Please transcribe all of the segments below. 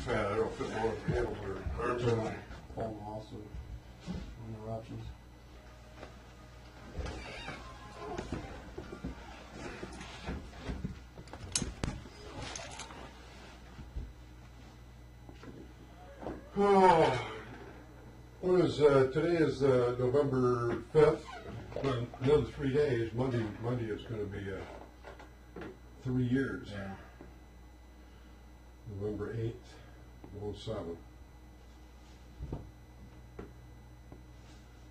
fat. I don't fit more handles or arms on my Falling off, so interruptions. Oh, what is today is November 5th. Another 3 days. Monday is going to be 3 years. Yeah. November 8th, 07.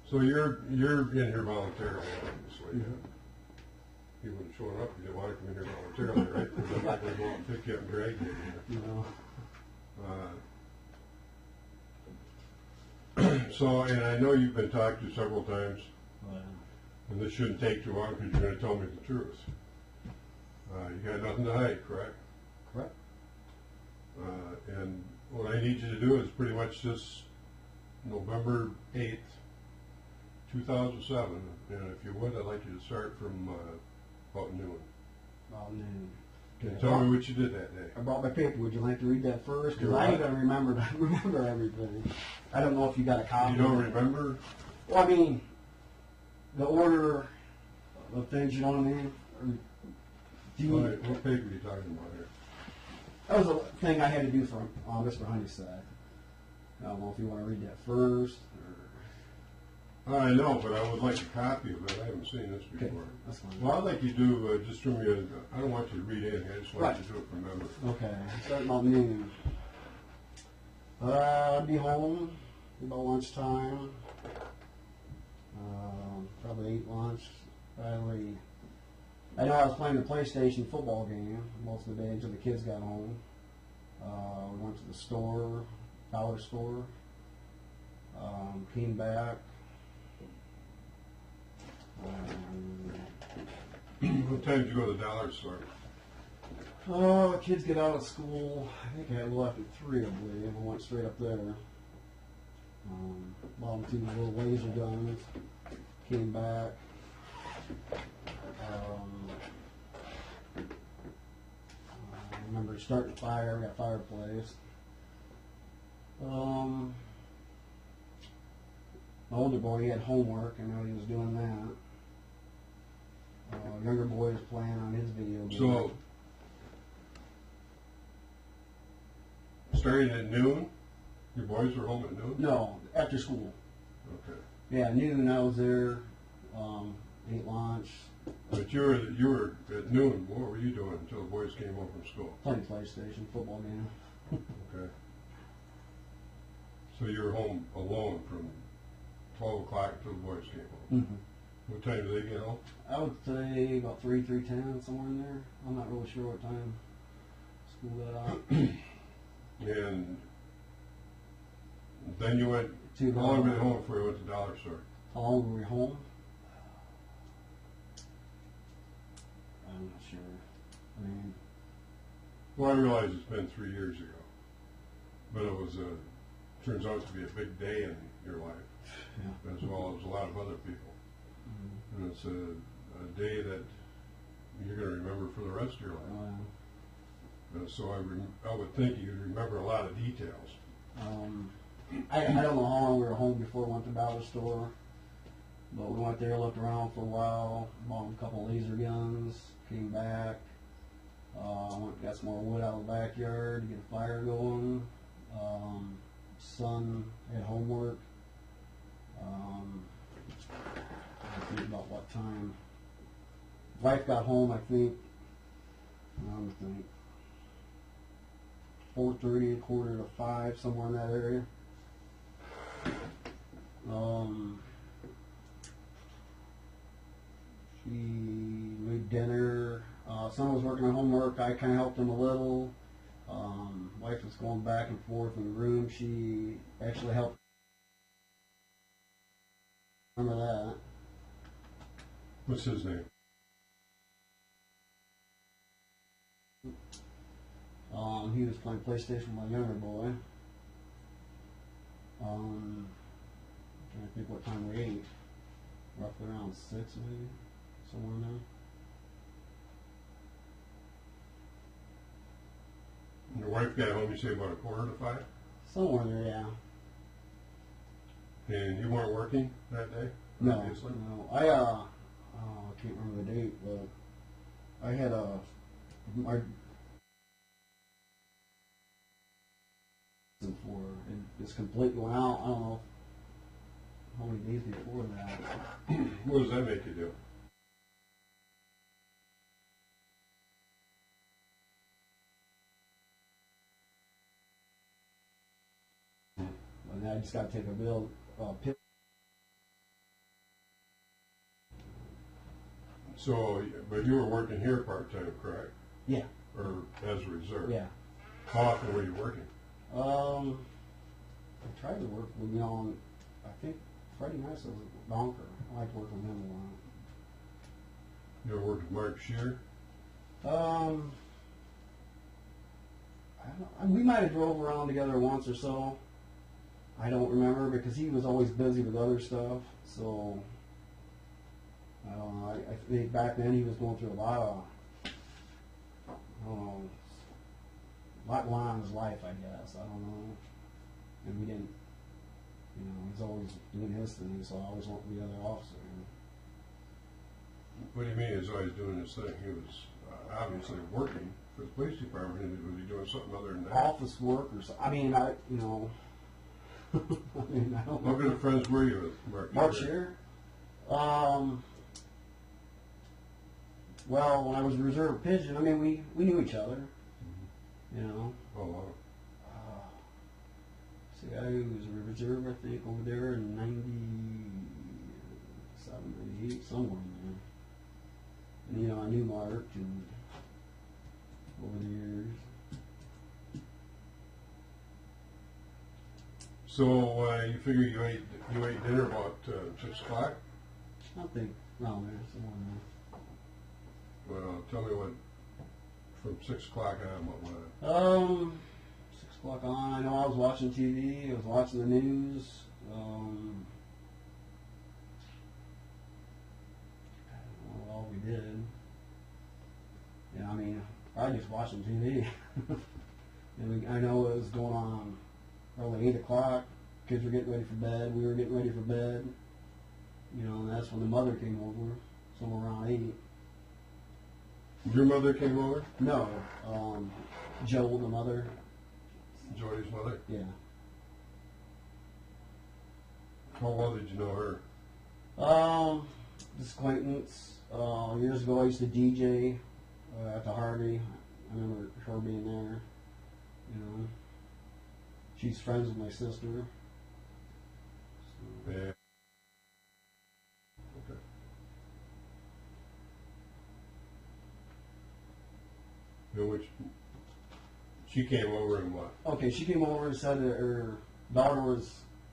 So you're in here voluntarily, obviously. Mm-hmm. You wouldn't show up. You didn't want to come in here voluntarily, right? Because I'm not going to go out and pick you up and drag you in here. So, and I know you've been talked to several times, and this shouldn't take too long because you're going to tell me the truth. You got nothing to hide, correct? Correct. And what I need you to do is pretty much this November 8th, 2007, and if you would, I'd like you to start from about noon. About noon. Can you tell me what you did that day? I brought my paper. Would you like to read that first? Because I ain't going to remember everything. I don't know if you got a copy. You don't remember? Well, I mean, the order of things, you know what I mean? Or do you, What paper are you talking about here? that was a thing I had to do for Mr. Honeyside. I don't know if you want to read that first. I know, but I would like a copy of it. I haven't seen this before. Okay, that's fine. Well, I'd like you to do just from your. I don't want you to read anything. I just want you to do it from memory. Okay, starting about noon. I'd be home about lunchtime. Probably ate lunch. Finally, I know I was playing the PlayStation football game most of the day until the kids got home. We went to the store, dollar store. Came back. What time did you go to the dollar store? Kids get out of school. I think I left at 3, I believe. I went straight up there. Bought them 2 little laser guns. Came back. I remember starting a fire. Got a fireplace. My older boy, he had homework. I know he was doing that. Younger boy was playing on his video game. So, starting at noon? Your boys were home at noon? No, after school. Okay. Yeah, noon I was there, ate lunch. But you were at noon. What were you doing until the boys came home from school? Playing PlayStation, football game. Okay. So you were home alone from 12 o'clock until the boys came home. Mm-hmm. What time did they get home? I would say about 3:10, somewhere in there. I'm not really sure what time school got out. And then you went, To how long were you home before you went to the dollar store? How long were we home? I'm not sure. I mean, Well, I realize it's been 3 years ago, but it was turns out to be a big day in your life, yeah. as well as a lot of other people. Mm-hmm. And it's a day that you're going to remember for the rest of your life. So I would think you'd remember a lot of details. I don't know how long we were home before we went to the dollar store, but we went there, looked around for a while, bought a couple of laser guns, came back, went got some more wood out of the backyard to get a fire going. Son had homework. I think about what time. Wife got home, I think, 4:30, 4:45, somewhere in that area. She made dinner. Son was working on homework. I kind of helped him a little. Wife was going back and forth in the room. She actually helped. Remember that? What's his name? He was playing PlayStation with my younger boy. Trying to think what time we ate. Roughly around 6, maybe, somewhere in there. Your wife got home, you say about 4:45? Somewhere in there, yeah. And you weren't working that day? No, Obviously? no. I can't remember the date, but I had my for it just completely went out. I don't know how many days before that. What does that make you do? And I just got to take a bill. So, but you were working here part-time, correct? Yeah. Or as a reserve? Yeah. How often were you working? I tried to work with, on, I think Freddie Nice was a donker. I liked working with him a lot. You ever worked with Mark Shear? I don't, we might have drove around together once or so. I don't remember because he was always busy with other stuff. So I don't know. I think back then he was going through a lot of, I don't know, a lot going on in his life, I guess. I don't know. And we didn't, he's always doing his thing, so I always went with the other officer. What do you mean he's always doing his thing? He was obviously working for the police department. Was he doing something other than that? Office work or something. I mean, I don't know. What kind of friends were you with Mark Shear? Mark Shear? Well, when I was a reserve pigeon, I mean, we knew each other, Oh, wow. See, I was a reserve, I think, over there in 97, 98, somewhere in there. And, I knew Mark and over the years. So you figure you ate dinner about 6 o'clock? I think around there, somewhere in there. Well, tell me what, from 6 o'clock on, what went 6 o'clock on. I know I was watching TV. I was watching the news. I don't know what all we did. Yeah, I mean, probably just watching TV. And I know it was going on probably 8 o'clock. Kids were getting ready for bed. We were getting ready for bed. And that's when the mother came over, somewhere around 8. Your mother came over? No, Joe, the mother. Jodi's mother? Yeah. How well did you know her? This acquaintance. Years ago, I used to DJ at the Harvey. I remember her being there. She's friends with my sister. So. Yeah. Okay. Which she came over and what? Okay, she came over and said that her daughter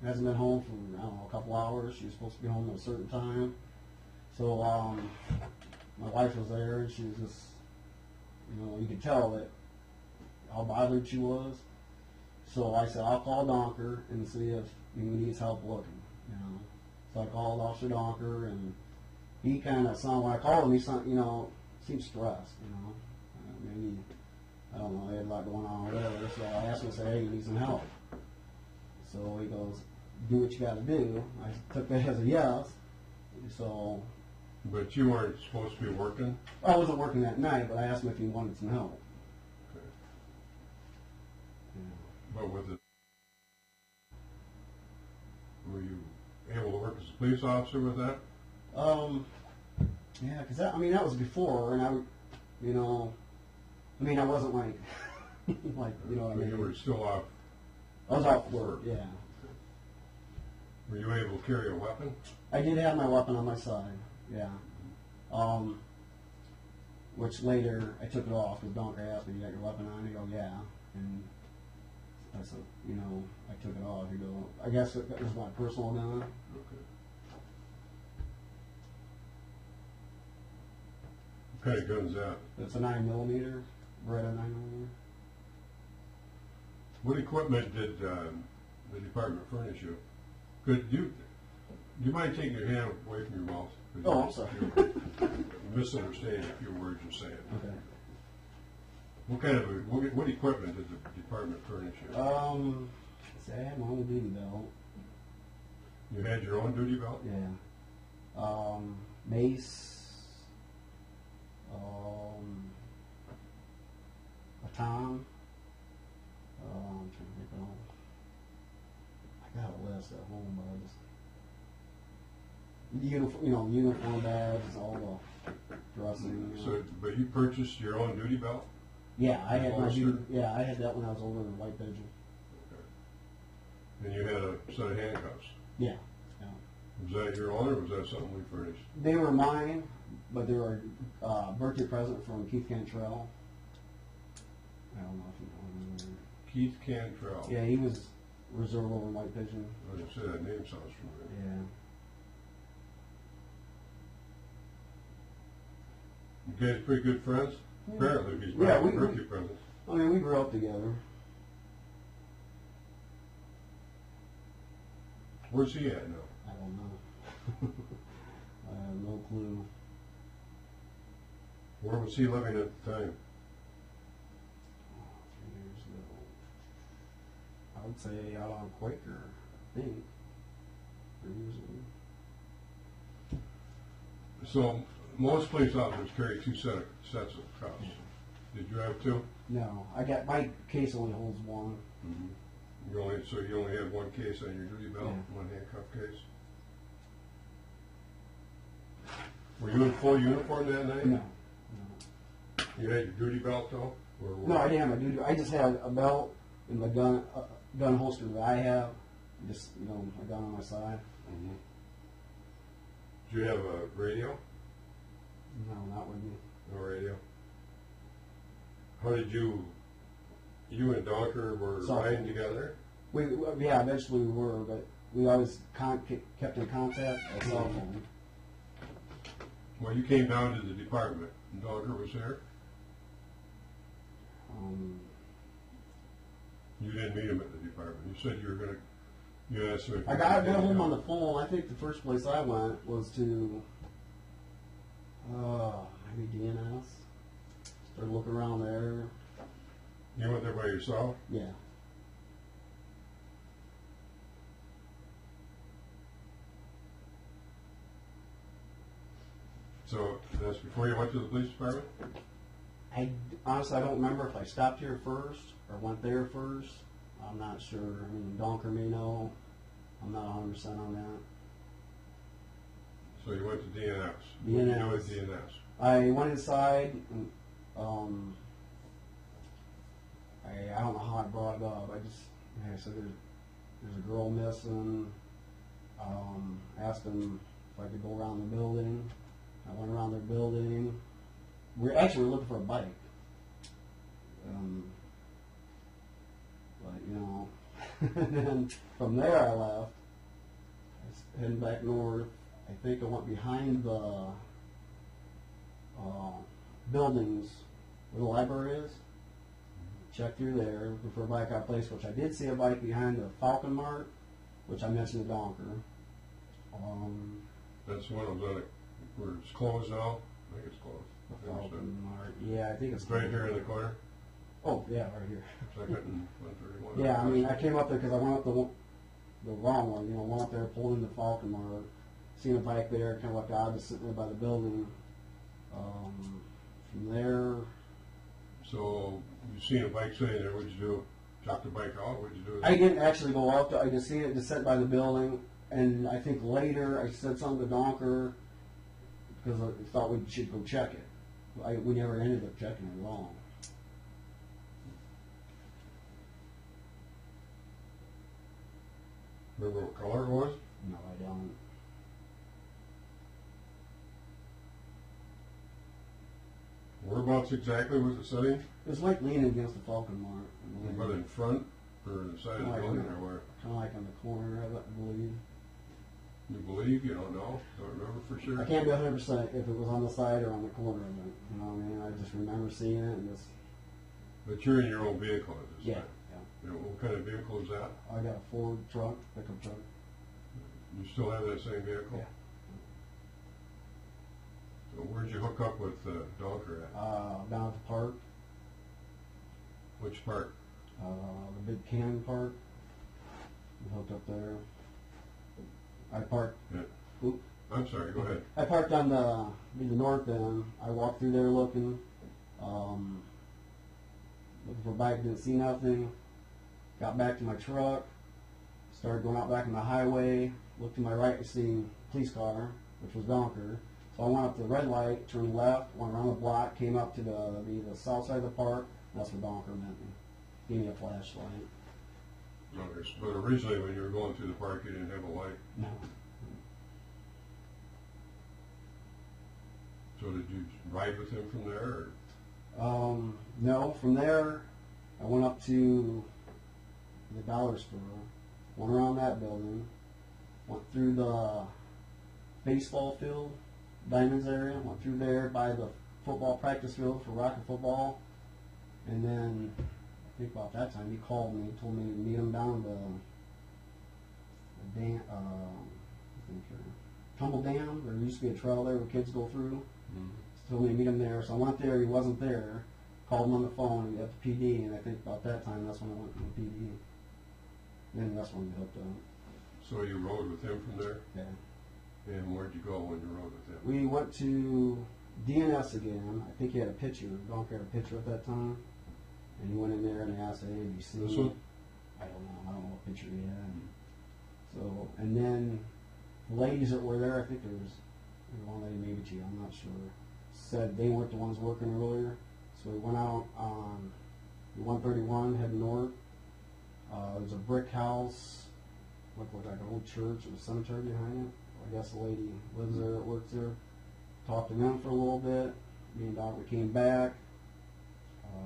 hasn't been home for, I don't know, a couple hours. She was supposed to be home at a certain time. So my wife was there, and she was just, you could tell that how bothered she was. So I said, I'll call Donker and see if he needs help looking, So I called Officer Donker, and he kind of sounded, when I called him, he seemed stressed, maybe, I don't know, he had a lot going on or whatever. So I asked him, I said, hey, you need some help. So he goes, do what you got to do. I took that as a yes. So. But you weren't supposed to be working? I wasn't working that night, but I asked him if he wanted some help. Okay. Yeah. But with it, were you able to work as a police officer with that? Yeah, because that was before, and I wasn't like, what I mean? You were still off. I was off work, yeah. Were you able to carry a weapon? I did have my weapon on my side, yeah. Which later I took it off because Donker asked me, you got your weapon on? He go, yeah. And I said, I took it off. He go, I guess it was my personal gun. Okay. What kind of gun is that? It's a 9mm, Beretta 9mm. What equipment did the department furnish you? Could you? Do you mind taking your hand away from your mouth? Oh, I'm sorry. You're misunderstanding a few words you're saying. Okay. What kind of, what equipment did the department furnish you? See, I had my own duty belt. You had your own duty belt? Yeah. Mace, baton. I'm trying to think of all. I got a list at home, but I just uniform bags, all the dressing. So, but you purchased your own duty belt? Yeah, I had my Holster? duty. Yeah, I had that when I was over in White Pigeon. Okay. And you had a set of handcuffs? Yeah. Yeah. Was that your own, or was that something we furnished? They were mine, but they were a birthday present from Keith Cantrell. I don't know if you know him. Keith Cantrell. Yeah, he was reserve over in White Pigeon. I was gonna say that name sounds familiar. Yeah. You guys pretty good friends? Yeah. Apparently, if he's Yeah, buying birthday presents. I mean, we grew up together. Where's he at now? I don't know. I have no clue. Where was he living at the time? 3 years ago. I would say out on Quaker, I think. 3 years ago. So, most police officers carry two sets of cuffs. Did you have two? No, my case only holds one. Mm-hmm. You only had one case on your duty belt, Yeah. one handcuff case? Were you in full uniform that night? No. You had your duty belt though? No, I didn't have my duty. I just had a belt and the gun holster that I have. Just, a gun on my side. Mm-hmm. Did you have a radio? No, not with me. No radio. How did you and Donker were Cell riding phone. together? Eventually we were, but we always kept in contact by cell phone. Well, you came down to the department and Donker was there? You didn't meet him at the department. You said you asked him if I got home on the phone. I think the first place I went was to maybe DNS. Started looking around there. You went there by yourself? Yeah. So that's before you went to the police department? Honestly, I don't remember if I stopped here first or went there first. I'm not sure. I mean, Donker may know. I'm not 100% on that. So you went to DNS. DNS. What did you do at DNS? I went inside and I don't know how I brought it up. I said there's a girl missing. Asked them if I could go around the building. I went around their building. We're looking for a bike. But and then from there I left. I was heading back north. I think I went behind the buildings where the library is. Checked through there, looking for a bike out of place, which I did see a bike behind the Falcon Mart, which I mentioned to Donker. That's one of the where it's closed now. I think it's closed. The Falcon Mart. Yeah, I think it's It's right here in the corner. Oh, yeah, right here. Second and 131. Yeah, I mean, I came up there because I went up the wrong one. Went up there, pulled into Falcon Mart, seen a bike there, kind of looked odd, just sitting there by the building. From there. So you seen a bike sitting there? What'd you do? Took the bike out? What'd you do? I didn't actually go up. I just seen it just sat by the building, and I think later I said something to Donker because I thought we should go check it. We never ended up checking it at all. Remember what color it was? No, I don't. Whereabouts exactly was it sitting? It was like leaning against the Falcon Mart. But in front or the side of the building or where? Kind of like on the corner of it, I believe. You believe? You don't know? Don't remember for sure? I can't be 100% if it was on the side or on the corner of it. You know what I mean? I just remember seeing it and just... But you're in your own vehicle at this Yeah, time? yeah. You know, what kind of vehicle is that? I got a Ford truck, pickup truck. You still have that same vehicle? Yeah. So where'd you hook up with Donker at? Down at the park. Which part? The big cannon park. We hooked up there. I parked. Yeah. Oop. I'm sorry, go ahead. I parked on the north end. I walked through there looking for a bike, didn't see nothing. Got back to my truck, started going out back on the highway, looked to my right to see a police car, which was Donker. So I went up to the red light, turned left, went around the block, came up to the south side of the park, and that's where Donker met me. Gave me a flashlight. But originally when you were going through the park, you didn't have a light. No. So did you ride with him from there? No, from there I went up to the dollar store, went around that building, went through the baseball field, Diamonds area, went through there by the football practice field for rocket football, and then I think about that time he called me, told me to meet him down the Tumble Dam. There used to be a trail there where kids go through. Told me to meet him there, so I went there. He wasn't there. Called him on the phone at the PD, and I think about that time that's when I went to the PD. And that's when we hooked up. So you rode with him from there? Yeah. And where'd you go when you rode with him? We went to DNS again. I think he had a picture. Donker had a picture at that time. And he went in there and asked, hey, have you seen This one? I don't know. I don't know what picture he had. So, and then the ladies that were there, I think there was one lady, maybe two, I'm not sure, said they weren't the ones working earlier. So we went out on 131, heading north. There's a brick house, looked like an old church, and a cemetery behind it. I guess the lady lives there, that works there. Talked to them for a little bit. Me and Doctor came back.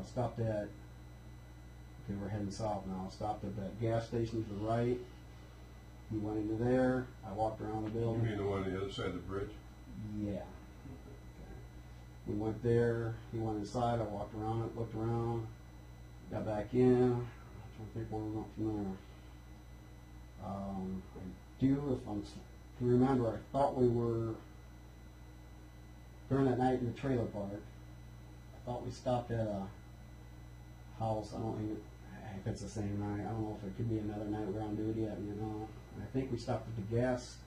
Stopped at, okay, we're heading south now. Stopped at that gas station to the right. He went into there. I walked around the building. You mean the one on the other side of the bridge? Yeah. Okay. We went there. He went inside. I walked around it, looked around, got back in. I'm trying to think where we went from there. If you remember, I thought we were, during that night in the trailer park, I thought we stopped at a house. I don't even, if it's the same night. I don't know if it could be another night we're on duty at, you know. And I think we stopped at the gas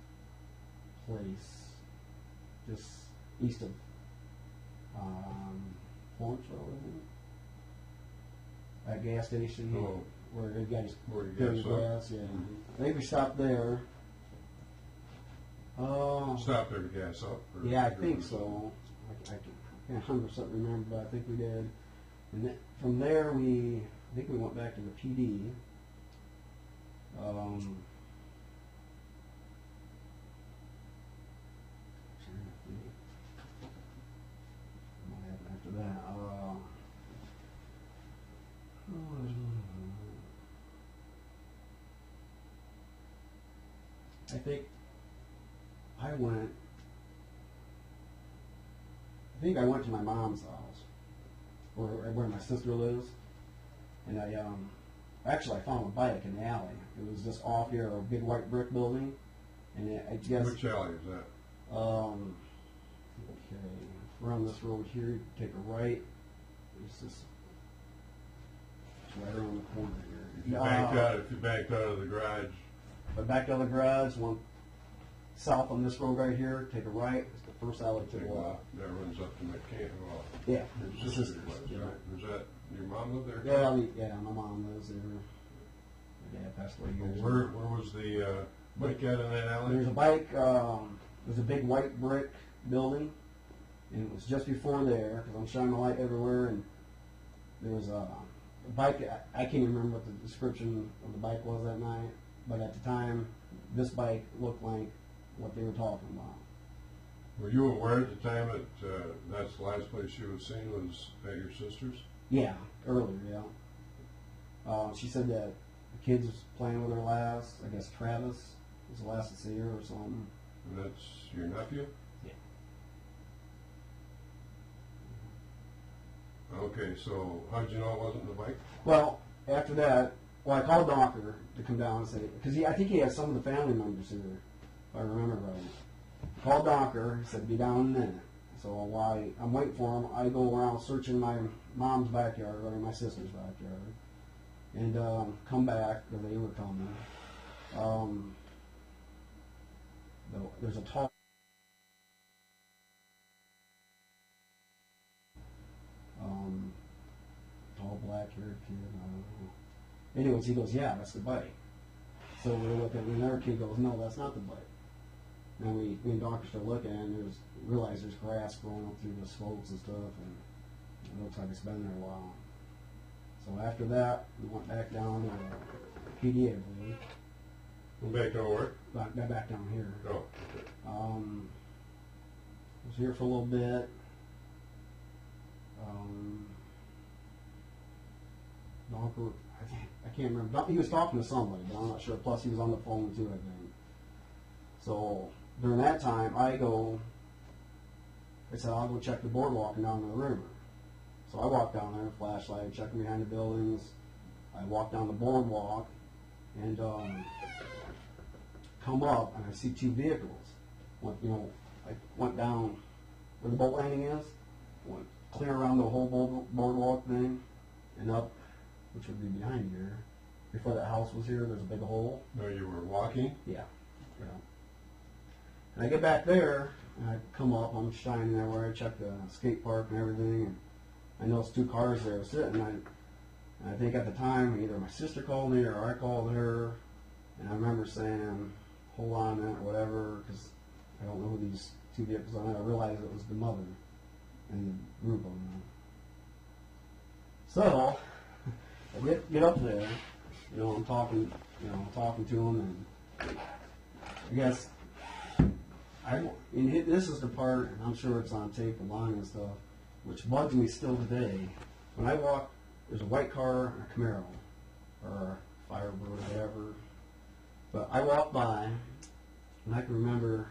place just east of Florence Road, I think. That gas station where the guys gas gas, yeah. I think we stopped there. Stopped there to gas up? Yeah, I think so. I can't 100% remember, but I think we did. And then, from there, I think we went back to the PD. What happened after that? I think I went to my mom's house, where my sister lives, and I found a bike in the alley. It was just off here, a big white brick building, and I guess. Which alley is that? Okay, we're on this road here. You take a right. It's just right around the corner here. If you backed out of the garage. If I backed out of the garage, went south on this road right here, take a right. It's the first alley to the left. That runs up to McCann. Well, yeah. your sister's place, right? Was that your mom lived there? Yeah, my mom lives there. My dad passed away years ago. Where was the bike at in that alley? There's a bike. There's a big white brick building, and it was just before there because I'm shining a light everywhere, and there was a bike. I can't even remember what the description of the bike was that night, but at the time, this bike looked like what they were talking about. Were you aware at the time that that's the last place you was seen was at your sister's? Yeah, earlier, yeah. She said that the kids was playing with her last. I guess Travis was the last to see her or something. And that's your nephew? Yeah. Okay, so how'd you know it wasn't the bike? Well, after that, I called Doctor to come down and say, because I think he had some of the family members here, if I remember right. Called Doctor, he said, be down in a minute. So while I'm waiting for him, I go around searching my mom's backyard or my sister's backyard, and come back because they were coming. There's a tall black-haired kid. I don't know. Anyways, he goes, "Yeah, that's the bite." So we look at it, and another kid goes, "No, that's not the bite." And me and doctor start looking, and realize there's grass growing up through the slopes and stuff, and it looks like it's been there a while. So after that, we went back down to PD, I believe. Went back to work? Back down here. Oh, okay. Was here for a little bit. Donker, I can't remember. He was talking to somebody, but I'm not sure. Plus, he was on the phone too, I think. So during that time, I said, I'll go check the boardwalk and down to the river. So I walked down there, flashlight, checking behind the buildings. I walked down the boardwalk and come up, and I see two vehicles. I went down where the boat landing is, went clear around the whole boardwalk thing, and up, which would be behind here. Before that house was here, there's a big hole. No, you were walking? Yeah. And I get back there, and I come up, I'm shining there where I check the skate park and everything, and I noticed two cars there sitting, and I think at the time, either my sister called me or I called her, and I remember saying, "Hold on a minute," or whatever, because I don't know who these two vehicles are. And I realized it was the mother and the group of them. So, I get up there, I'm talking to them, and I guess, this is the part, and I'm sure it's on tape and line and stuff, which bugs me still today. When I walk, there's a white car and a Camaro, or a Firebird, or whatever. But I walked by, and I can remember,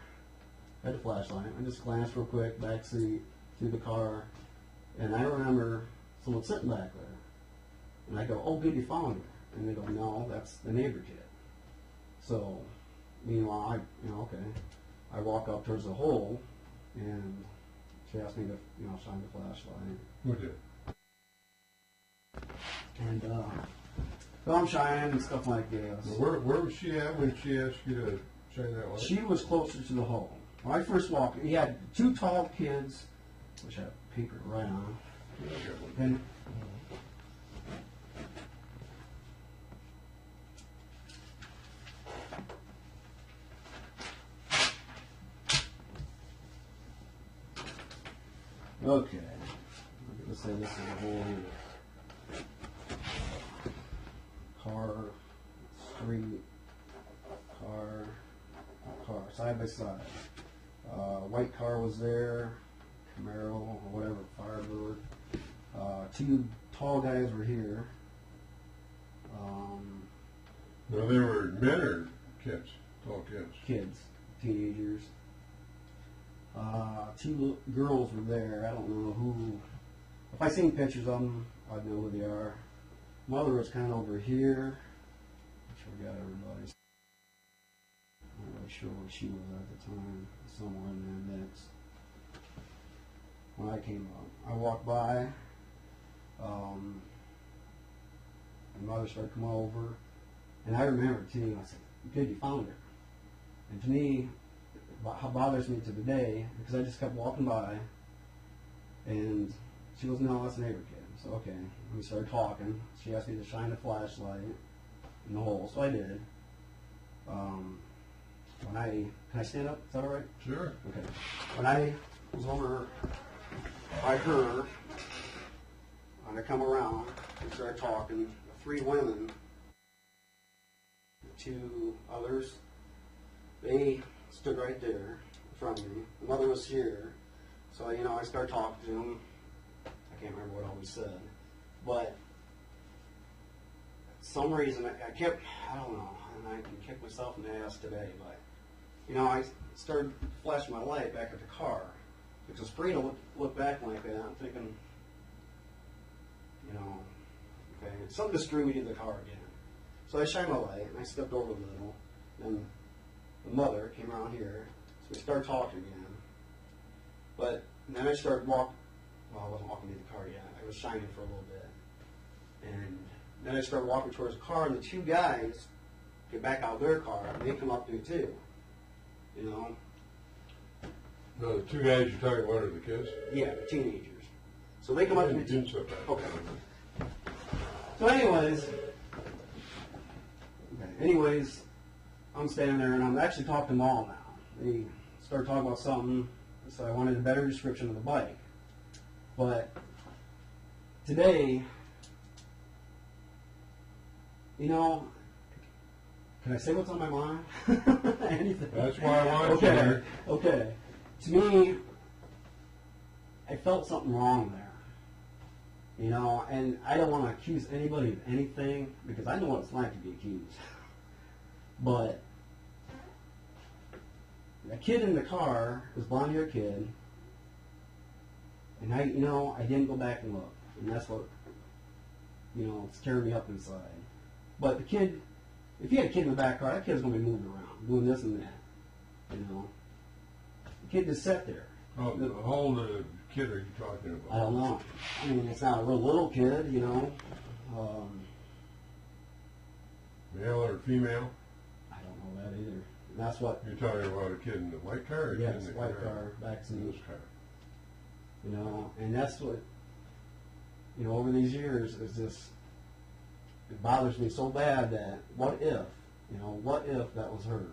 I had a flashlight. I just glanced real quick, back seat, through the car, and I remember someone sitting back there. And I go, "Oh, good, you found her." And they go, "No, that's the neighbor kid." So, meanwhile, okay. I walk up towards the hole, and she asked me to, shine the flashlight. Who did? And so I'm shining and stuff like this. Where was she at when she asked you to shine that light? She was closer to the hole. When I first walked, he had two tall kids, which I have paper right on. Yeah, I got one. And okay, let's say this is a hole here. Car, street, car, side by side. White car was there, Camaro or whatever, Firebird. Two tall guys were here. No, they were men or kids? Tall kids? Kids, teenagers. Two girls were there. I don't know who. If I seen pictures of them, I'd know who they are. Mother was kind of over here. I forgot everybody. I'm not really sure where she was at the time. Somewhere in that mix. When I came up, I walked by. My mother started coming over, and I remember too. I said, "Good, you found her." And to me, how bothers me to the day, because I just kept walking by, and she goes, "No, that's a neighbor kid." So okay, we started talking. She asked me to shine a flashlight in the hole, so I did. Can I stand up? Is that all right? Sure. Okay. When I was over by her, and I come around, we started talking. The three women, the two others, they stood right there in front of me. The mother was here, so I started talking to them. I can't remember what all we said, but for some reason I kept, I don't know, and I can kick myself in the ass today, but I started flashing my light back at the car, because Frida looked back like that. I'm thinking, okay, something just drew me to the car again. So I shined my light, and I stepped over a little, and the mother came around here, so we started talking again. But And then I started walking. Well, I wasn't walking to the car yet. I was shining for a little bit. And then I started walking towards the car, and the two guys get back out of their car, and they come up to me too. You know? No, the two guys you're talking about are the kids? Yeah, the teenagers. So they come up to me too. So bad. Okay. So anyways, I'm standing there, and I'm actually talking to them all now. They started talking about something, so I wanted a better description of the bike. But today, you know, can I say what's on my mind? Anything. That's why I wanted you here. Okay. To me, I felt something wrong there. You know, and I don't want to accuse anybody of anything because I know what it's like to be accused. But a kid in the car, this blonde-haired kid, and I didn't go back and look, and that's what, it's tearing me up inside. But the kid, if you had a kid in the back car, that kid's going to be moving around, doing this and that, The kid just sat there. Oh, how old a kid are you talking about? I don't know. I mean, it's not a real little kid, Male or female? I don't know that either. And that's what. You're talking about a kid in the white car or a kid Yes, in the white car? car, back seat. This car. And that's what, over these years is just, it bothers me so bad that what if that was her,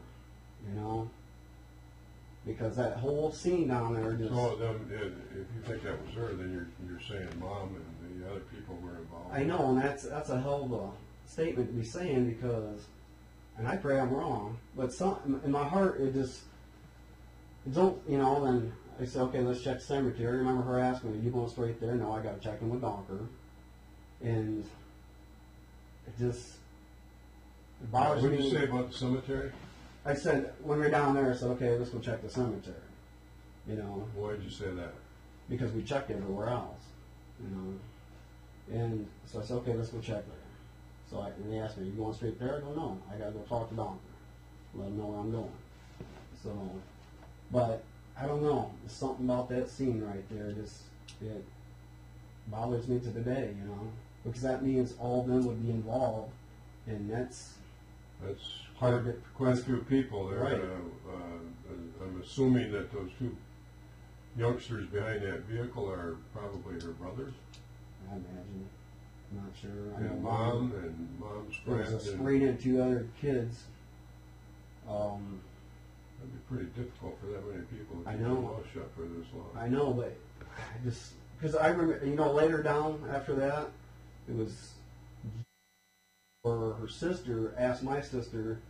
Because that whole scene down there just. So then, if you think that was her, then you're saying mom and the other people were involved. I know, and that's a hell of a statement to be saying because, and I pray I'm wrong, but in my heart it don't, and I said, okay, let's check the cemetery. I remember her asking me, are you going straight there? No, I got to check in with Donker. And it bothers me. What did you say about the cemetery? I said, when we're down there, I said, okay, let's go check the cemetery. Why did you say that? Because we checked everywhere else, And so I said, okay, let's go check there. So and they asked me, are you going straight there? I go, no, I got to go talk to Donker. Let him know where I'm going. So, but I don't know. There's something about that scene right there. It bothers me to the day, because that means all of them would be involved, and that's hard to quite a few people there. Right. I'm assuming that those two youngsters behind that vehicle are probably her brothers. I imagine. I'm not sure. I And know mom's friends. There's a sprayed in two other kids. That'd be pretty difficult for that many people to I keep their know. mouth shut for this long. I know, but I just because I remember, later down after that, it was, or her sister asked my sister,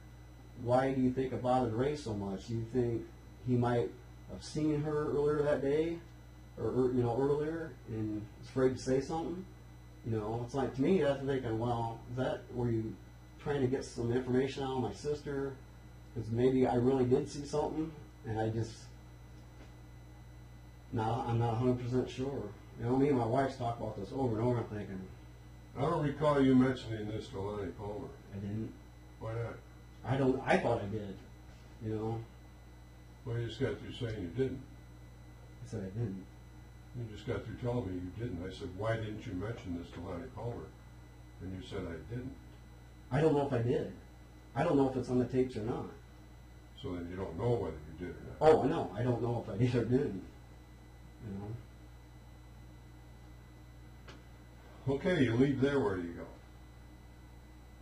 why do you think it bothered Ray so much? Do you think he might have seen her earlier that day, or earlier, and was afraid to say something? It's like, to me, I'm thinking, well, were you trying to get some information out of my sister? Because maybe I really did see something, and I'm not 100% sure. Me and my wife's talked about this over and over. I'm thinking, I don't recall you mentioning this to Lonnie Palmer. I didn't. Why not? I thought I did. Well, you just got through saying you didn't. I said I didn't. You just got through telling me you didn't. I said, why didn't you mention this to Lonnie Palmer? And you said I didn't. I don't know if I did. I don't know if it's on the tapes or not. So then you don't know whether you did or not. Oh, no. I don't know if I did or didn't. Okay, you leave there, where do you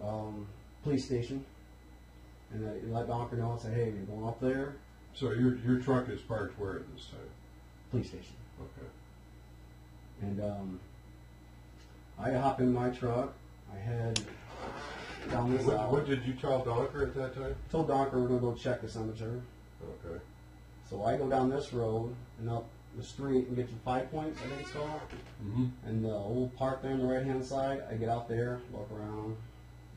go? Police station. And I let Donker know and say, hey, you're going up there. So your truck is parked where at this time? Police station. Okay. And I hop in my truck. I head down this alley. What did you tell Donker at that time? I told Donker we're going to go check the cemetery. Okay. So I go down this road and up the street and get to 5 Points, I think it's called. Mm-hmm. And the old park there on the right-hand side, I get out there, walk around,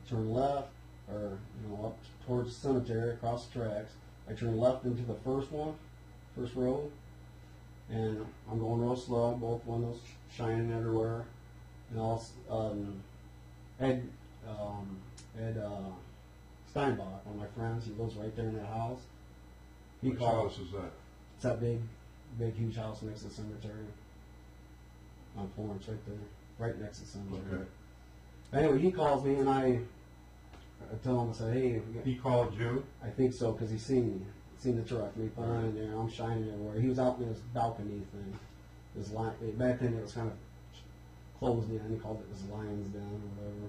turn left, or up towards the cemetery, across the tracks. I turn left into the first road, and I'm going real slow, both windows shining everywhere. And also, Ed Steinbach, one of my friends, he lives right there in that house. Which house is that? It's that big big, huge house next to the cemetery. On Florence, right there. Right next to the cemetery. Okay. Anyway, he calls me and I tell him, I say, hey. He called you? I think so, because he seen me. Seen the truck. Me pulling in there. I'm shining everywhere. He was out in his balcony thing. His line, back then it was kind of closed in. He called it his lion's den or whatever.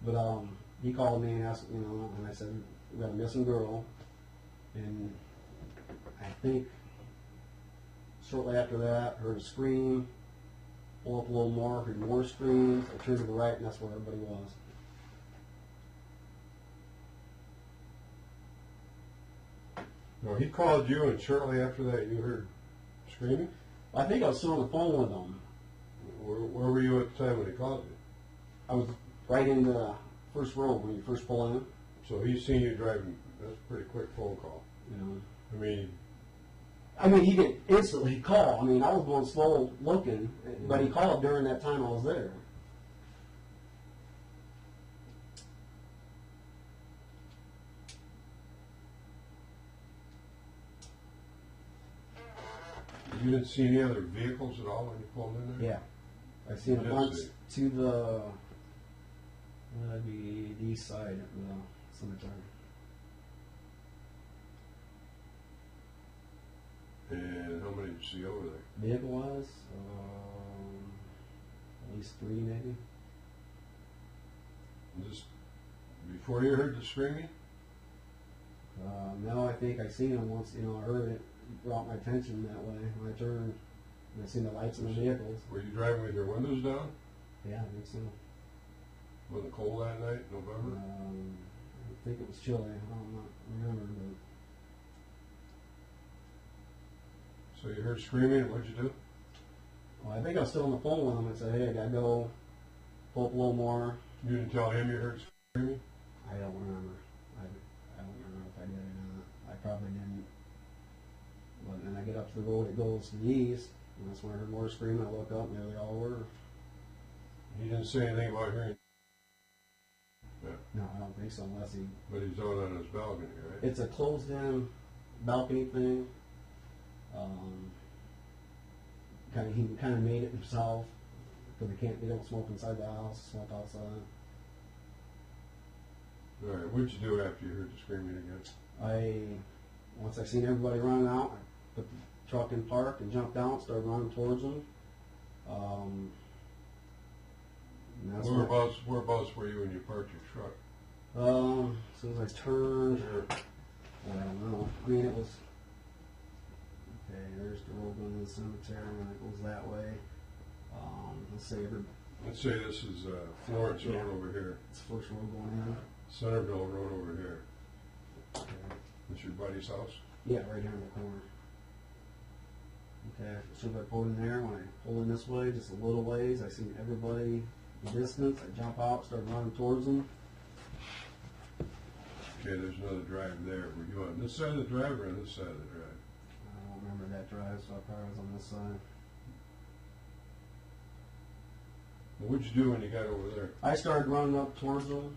But he called me and asked, you know, and I said, we got a missing girl. And I think shortly after that, heard a scream. Pull up a little more, heard more screams. I turned to the right, and that's where everybody was. No, he called you, and shortly after that, you heard screaming? I think I was still on the phone with him. Where were you at the time when he called you? I was right in the first row when you first pull in. So he's seen you driving. That's a pretty quick phone call. You know. I mean, he didn't instantly call. I mean, I was going slow looking, but he called during that time I was there. you didn't see any other vehicles at all when you pulled in there? Yeah. I seen a bunch to the, that'd be the east side of the cemetery. And how many did you see over there? Vehicle-wise, at least 3 maybe. And just before you heard the screaming? No, I think I seen him once, you know, I heard it, brought my attention that way. When I turned, and I seen the lights in the vehicles. Were you driving with your windows down? Yeah, I think so. Was it cold that night, November? I think it was chilly, I don't remember, but... So you heard screaming, what'd you do? Well, I think I was still on the phone with him and said, hey, I gotta go pull up a little more. You didn't tell him you heard screaming? I don't remember. I don't remember if I did or not. I probably didn't. But then I get up to the road that goes to the east, and that's when I heard more screaming. I look up, and there they all were. He didn't say anything about hearing. Yeah. No, I don't think so, unless he... But he's out on his balcony, right? It's a closed-in balcony thing. He kind of made it himself, because they don't smoke inside the house, smoke outside. All right, what'd you do after you heard the screaming again? Once I seen everybody running out, I put the truck in park and jumped out, started running towards them. Whereabouts were you when you parked your truck? As soon as I turned, I don't know. I mean, it was... Okay, there's the road going to the cemetery, and it goes that way. Let's say this is Florence Road over here. It's the first road going in. Centerville Road over here. Okay. That's your buddy's house? Yeah, right here in the corner. Okay, as soon as I pulled in there, when I pulled in this way, just a little ways, I seen everybody in the distance. I jump out, start running towards them. Okay, there's another drive there. Were you on this side of the drive or on this side of the drive? I don't remember that drive, so I probably was on this side. Well, what'd you do when you got over there? I started running up towards them,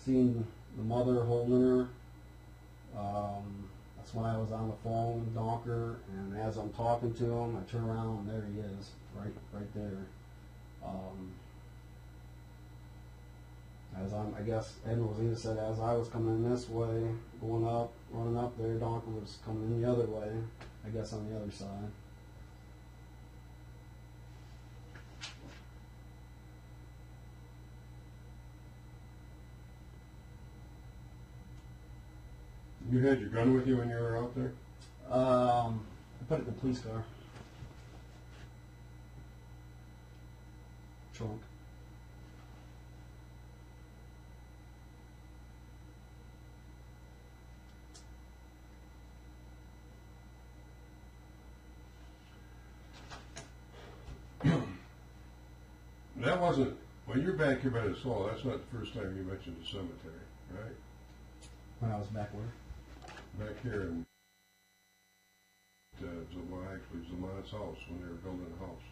seeing the mother holding her. That's when I was on the phone with Donker, and as I'm talking to him, I turn around and there he is, right there. I guess Ed Rosita said as I was coming in this way, going up, running up there, Donker was coming in the other way, I guess on the other side. You had your gun with you when you were out there? I put it in the police car. Trunk. That wasn't, when you're back here by the soul, that's not the first time you mentioned the cemetery, right? When I was back where? Back here in Zamon's house, when they were building the house.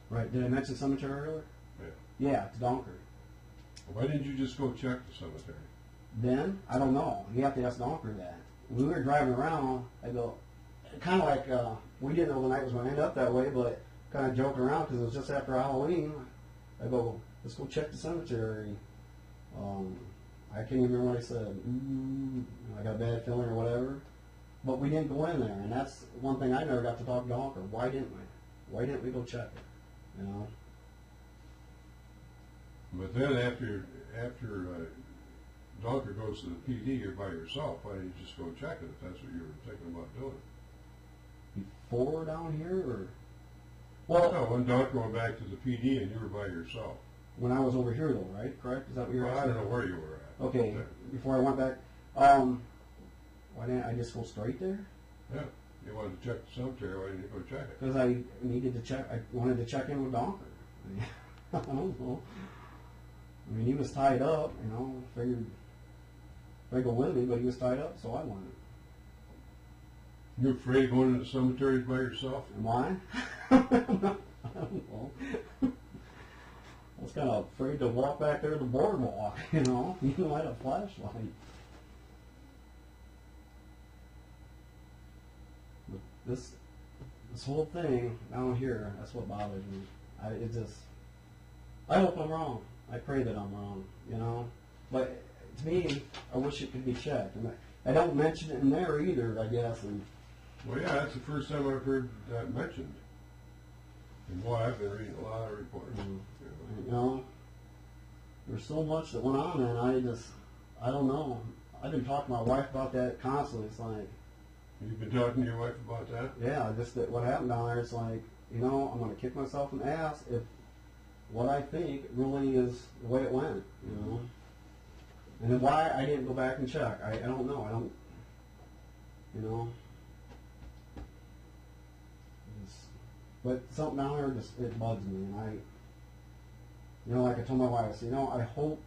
Right, did I mention cemetery earlier? Yeah. Yeah, it's Donker. Why didn't you just go check the cemetery? Then? I don't know. You have to ask Donker that. When we were driving around, I go, kind of like, we didn't know the night was going to end up that way, but kind of joking around because it was just after Halloween. I go, let's go check the cemetery. I can't even remember what I said. I got a bad feeling or whatever. But we didn't go in there, and that's one thing I never got to talk to Donker. Why didn't we? Why didn't we go check it? You know? But then after Donker goes to the PD, you're by yourself. Why don't you just go check it if that's what you were thinking about doing? Before down here, or? Well, no, when Donker went back to the PD and you were by yourself. When I was over here, though, right? Correct? Is that what you're Well, asking? I don't know where you were at. Okay, before I went back, why didn't I just go straight there? Yeah, you wanted to check the cemetery. Why didn't you go check it? Because I needed to check. I wanted to check in with Donker. I don't know. I mean, he was tied up. You know, figured if I go with me, but he was tied up, so I went. You afraid of going to the cemeteries by yourself? Am I? I don't know. I was kind of afraid to walk back there to the boardwalk, you know. Even though I had a flashlight. But this whole thing down here, that's what bothers me. I hope I'm wrong. I pray that I'm wrong, you know. But to me, I wish it could be checked. And I don't mention it in there either, I guess. And well, yeah, that's the first time I've heard that mentioned. And boy, I've been reading a lot of reports. You know, there's so much that went on, and I don't know. I've been talking to my wife about that constantly. It's like, you've been talking to your wife about that? Yeah, just that what happened down there. It's like, you know, I'm going to kick myself in the ass if what I think really is the way it went. You know, and then why I didn't go back and check, I don't know. I don't, you know. But something down there just it bugs me, and you know, like I told my wife, I said, you know, I hope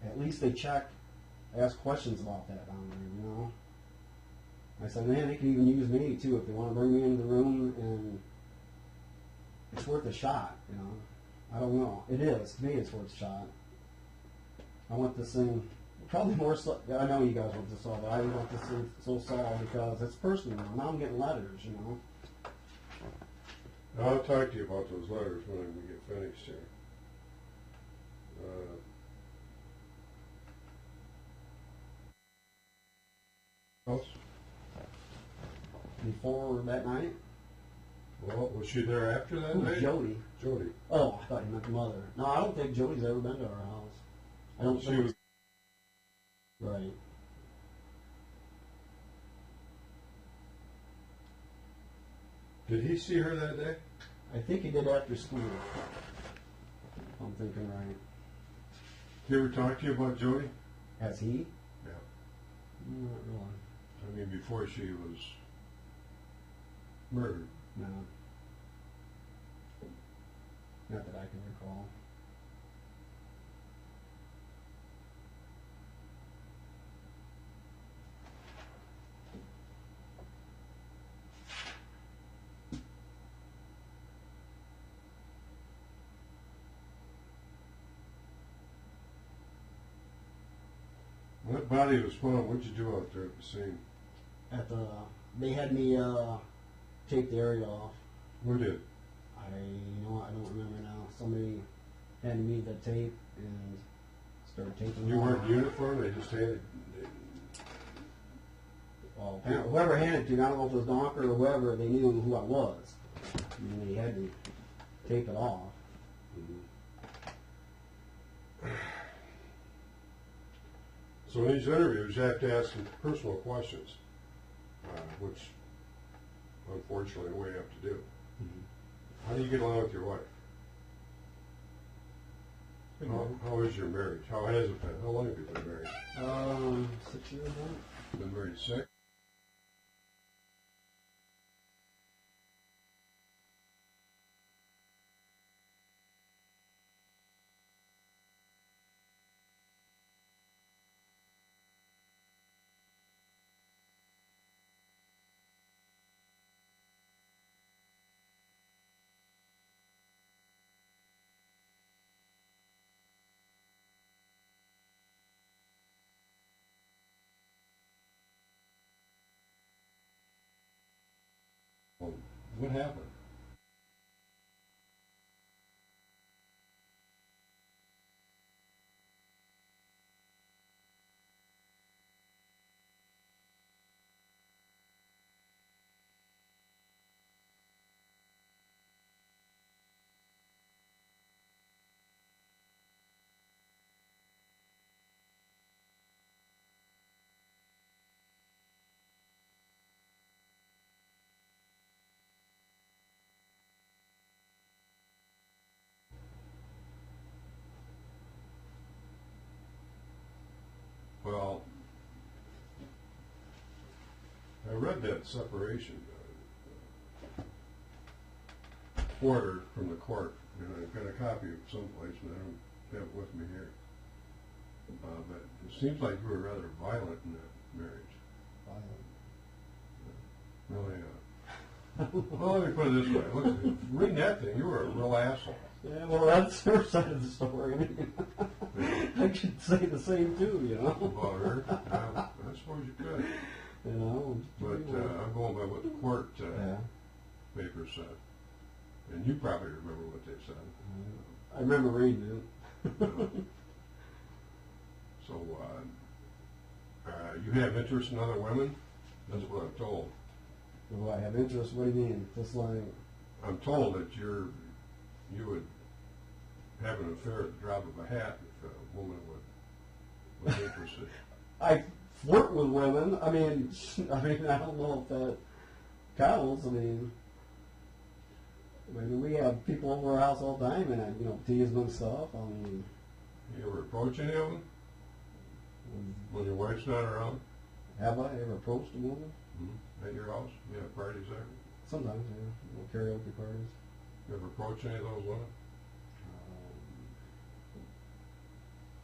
at least they check, ask questions about that down there, you know. I said, man, they can even use me too if they want to bring me into the room, and it's worth a shot, you know. I don't know. It is. To me, it's worth a shot. I want this thing, probably more so, I know you guys want this all, but I want this thing so solved because it's personal. Now I'm getting letters, you know. I'll talk to you about those letters when we get finished here. Else? Before that night? Well, was she there after that night? Jodi. Jodi. Oh, I thought you meant the mother. No, I don't think Jodi's ever been to our house. I don't She think. was. Right. Did he see her that day? I think he did after school. I'm thinking right. Did he ever talk to you about Jodi? Has he? Yeah. Not really. I mean, before she was murdered. No. Not that I can recall. What body was found? What'd you do out there at the scene? They had me take the area off. Who did? I don't remember now. Somebody handed me the tape and started taping. You weren't in uniform. They just handed. Well, whoever handed it to me, I don't know if it was Donker or whoever, they knew who I was. And they had to tape it off. So in these interviews, you have to ask some personal questions, which, unfortunately, we have to do. How do you get along with your wife? How is your marriage? How has it been? How long have you been married? 6 years now. Been married 6? What happened? Well, I read that separation order from the court, and I've got a copy of it someplace, and I don't have it with me here. But it seems like you were rather violent in that marriage. Violent? Oh, yeah. Well, let me put it this way. Look, reading that thing, you were a real asshole. Yeah, well, that's her side of the story. I could say the same too, you know. About her? Yeah, I suppose you could. You know. But I'm going by what the court papers said. And you probably remember what they said. I remember reading it. So, you have interest in other women? That's what I'm told. Do I have interest? What do you mean? Just like... I'm told that you would have an affair at the drop of a hat if a woman was interested. I flirt with women. I mean, I don't know if that counts. I mean, we have people over our house all the time, and tease them and stuff. I mean, you ever approach any of them when your wife's not around? Have I ever approached a woman? Mm-hmm. At your house? You have parties there? Sometimes, yeah. Karaoke parties. You ever approach any of those women?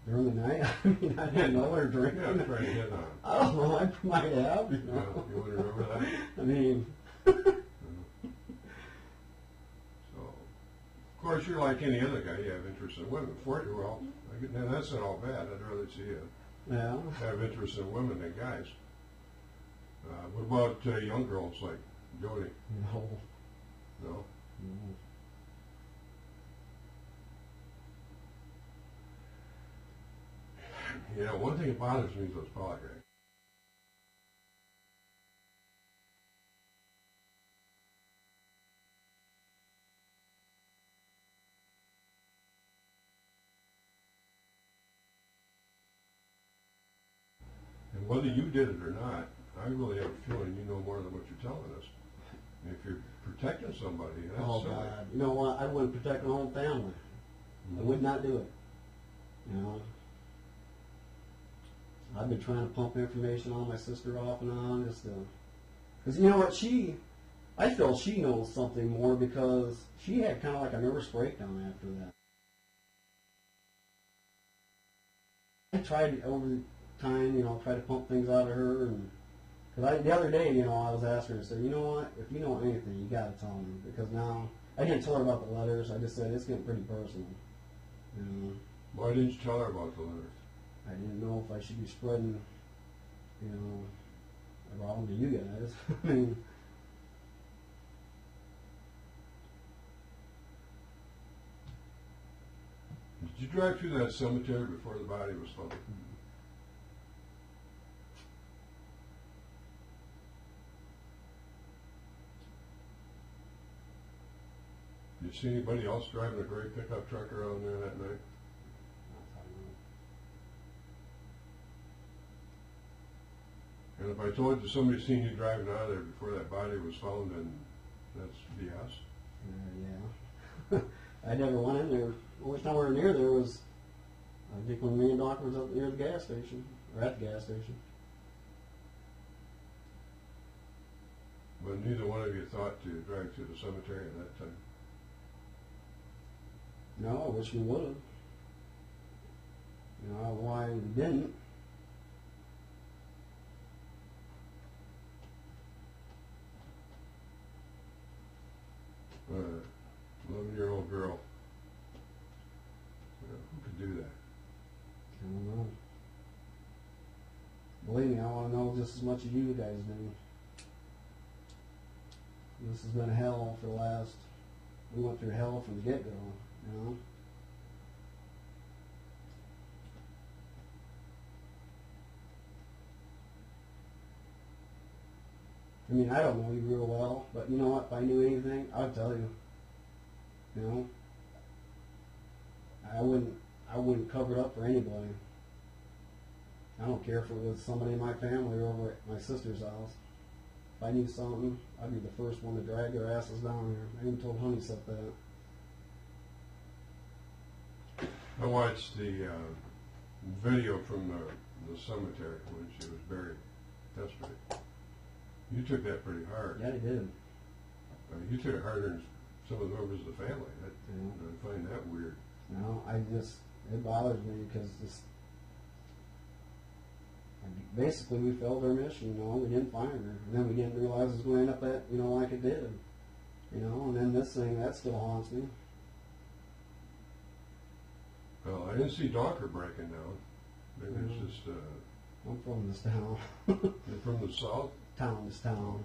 During the night? I mean, I didn't know her drinking. Yeah, I'm trying to hit on. I don't know. I might have. You know? Yeah, you wouldn't remember that? I mean... So, of course, you're like any other guy. You have interest in women. 40-year-old, now that's not all bad. I'd rather see you have interest in women than guys. What about young girls like Jodi? No. No? No. You know, one thing that bothers me is those politics. And whether you did it or not, I really have a feeling you know more than what you're telling us. And if you're protecting somebody, that's silly. God. You know what? I wouldn't protect my own family. I would not do it. You know? I've been trying to pump information on my sister off and on, just because you know what, I feel she knows something more because she had kind of like a nervous breakdown after that. I tried over time, try to pump things out of her, and because the other day, I was asking her, I said, you know what, if you know anything, you got to tell me, because now I didn't tell her about the letters. I just said it's getting pretty personal. Why didn't you tell her about the letters? I didn't know if I should be spreading, a problem to you guys. I mean, did you drive through that cemetery before the body was found? Did you see anybody else driving a gray pickup truck around there that night? And if I told you somebody seen you driving out of there before that body was found, then that's BS. Yeah. I never went in there. The only time we were near there was, I think, when me and Doc was up near the gas station, or at the gas station. But neither one of you thought to drive through the cemetery at that time. No, I wish we would have. I don't know why we didn't. 11-year-old girl. Who could do that? I don't know. Believe me, I want to know just as much as you guys do. this has been hell for the last, we went through hell from the get-go, you know. I mean, I don't know you real well, but you know what, if I knew anything, I'd tell you. You know? I wouldn't cover it up for anybody. I don't care if it was somebody in my family or over at my sister's house. If I knew something, I'd be the first one to drag their asses down here. I even told Honeysett that. I watched the video from the cemetery when she was buried yesterday. You took that pretty hard. Yeah, I did. I mean, you took it harder than some of the members of the family. I find that weird. No, it bothers me because basically we failed our mission, you know, we didn't find her. And then we didn't realize it was going to end up that, you know, like it did. You know, and then this thing, that still haunts me. Well, I didn't see Donker breaking down. Maybe it's just... I'm from this town. You're from the south? This town.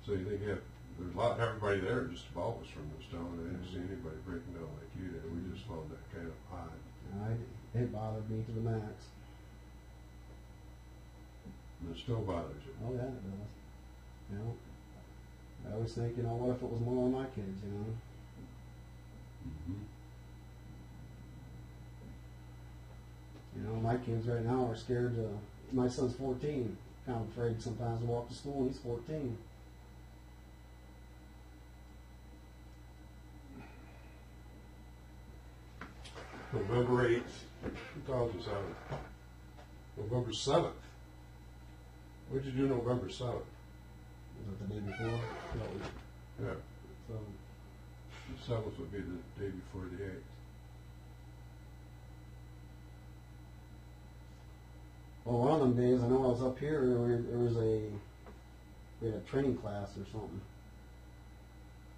So you think there's a lot, everybody there just about was from this town. I didn't see anybody breaking down like you did. We just found that kind of odd. It bothered me to the max. And it still bothers you. Oh yeah, it does. You know, I always think, you know, what if it was more of my kids, you know? Mm-hmm. You know, my kids right now are scared to, my son's 14, kind of afraid sometimes to walk to school, he's 14. November 8th, 2007. November 7th. What did you do November 7th? Was it the day before? Yeah. So, The 7th would be the day before the 8th. well, one of them days, I know I was up here, we had a training class or something.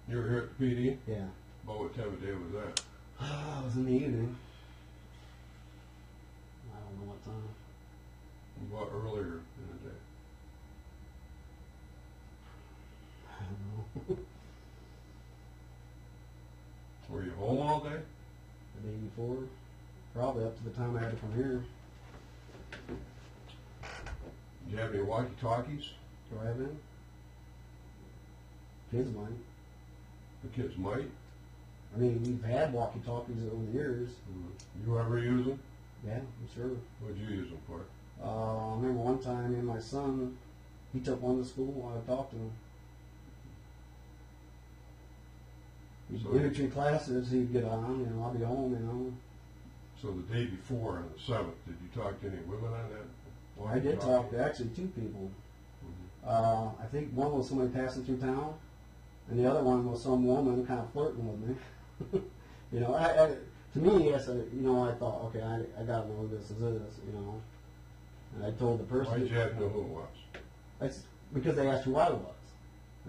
You were here at the PD? Yeah. About what time of day was that? It was in the evening. I don't know what time. About earlier in the day. I don't know. Were you home all day? The day before? Probably up to the time I had to come here. Did you have any walkie-talkies? Do I have any? Kids might. The kids might. I mean, we've had walkie-talkies over the years. Mm-hmm. You ever use them? Yeah, I'm sure. What'd you use them for? I remember one time, me and my son, he took one to school while I talked to him. So In between classes, he'd get on, you know, I'll be home, you know. So the day before, on the 7th, did you talk to any women on that? I did talk to actually two people. Mm-hmm. I think one was somebody passing through town, and the other one was some woman kind of flirting with me. You know, to me, I said, you know, I thought, okay, I got to know who this is, you know. And I told the person. Why did you have to know who it was? Because they asked who I was.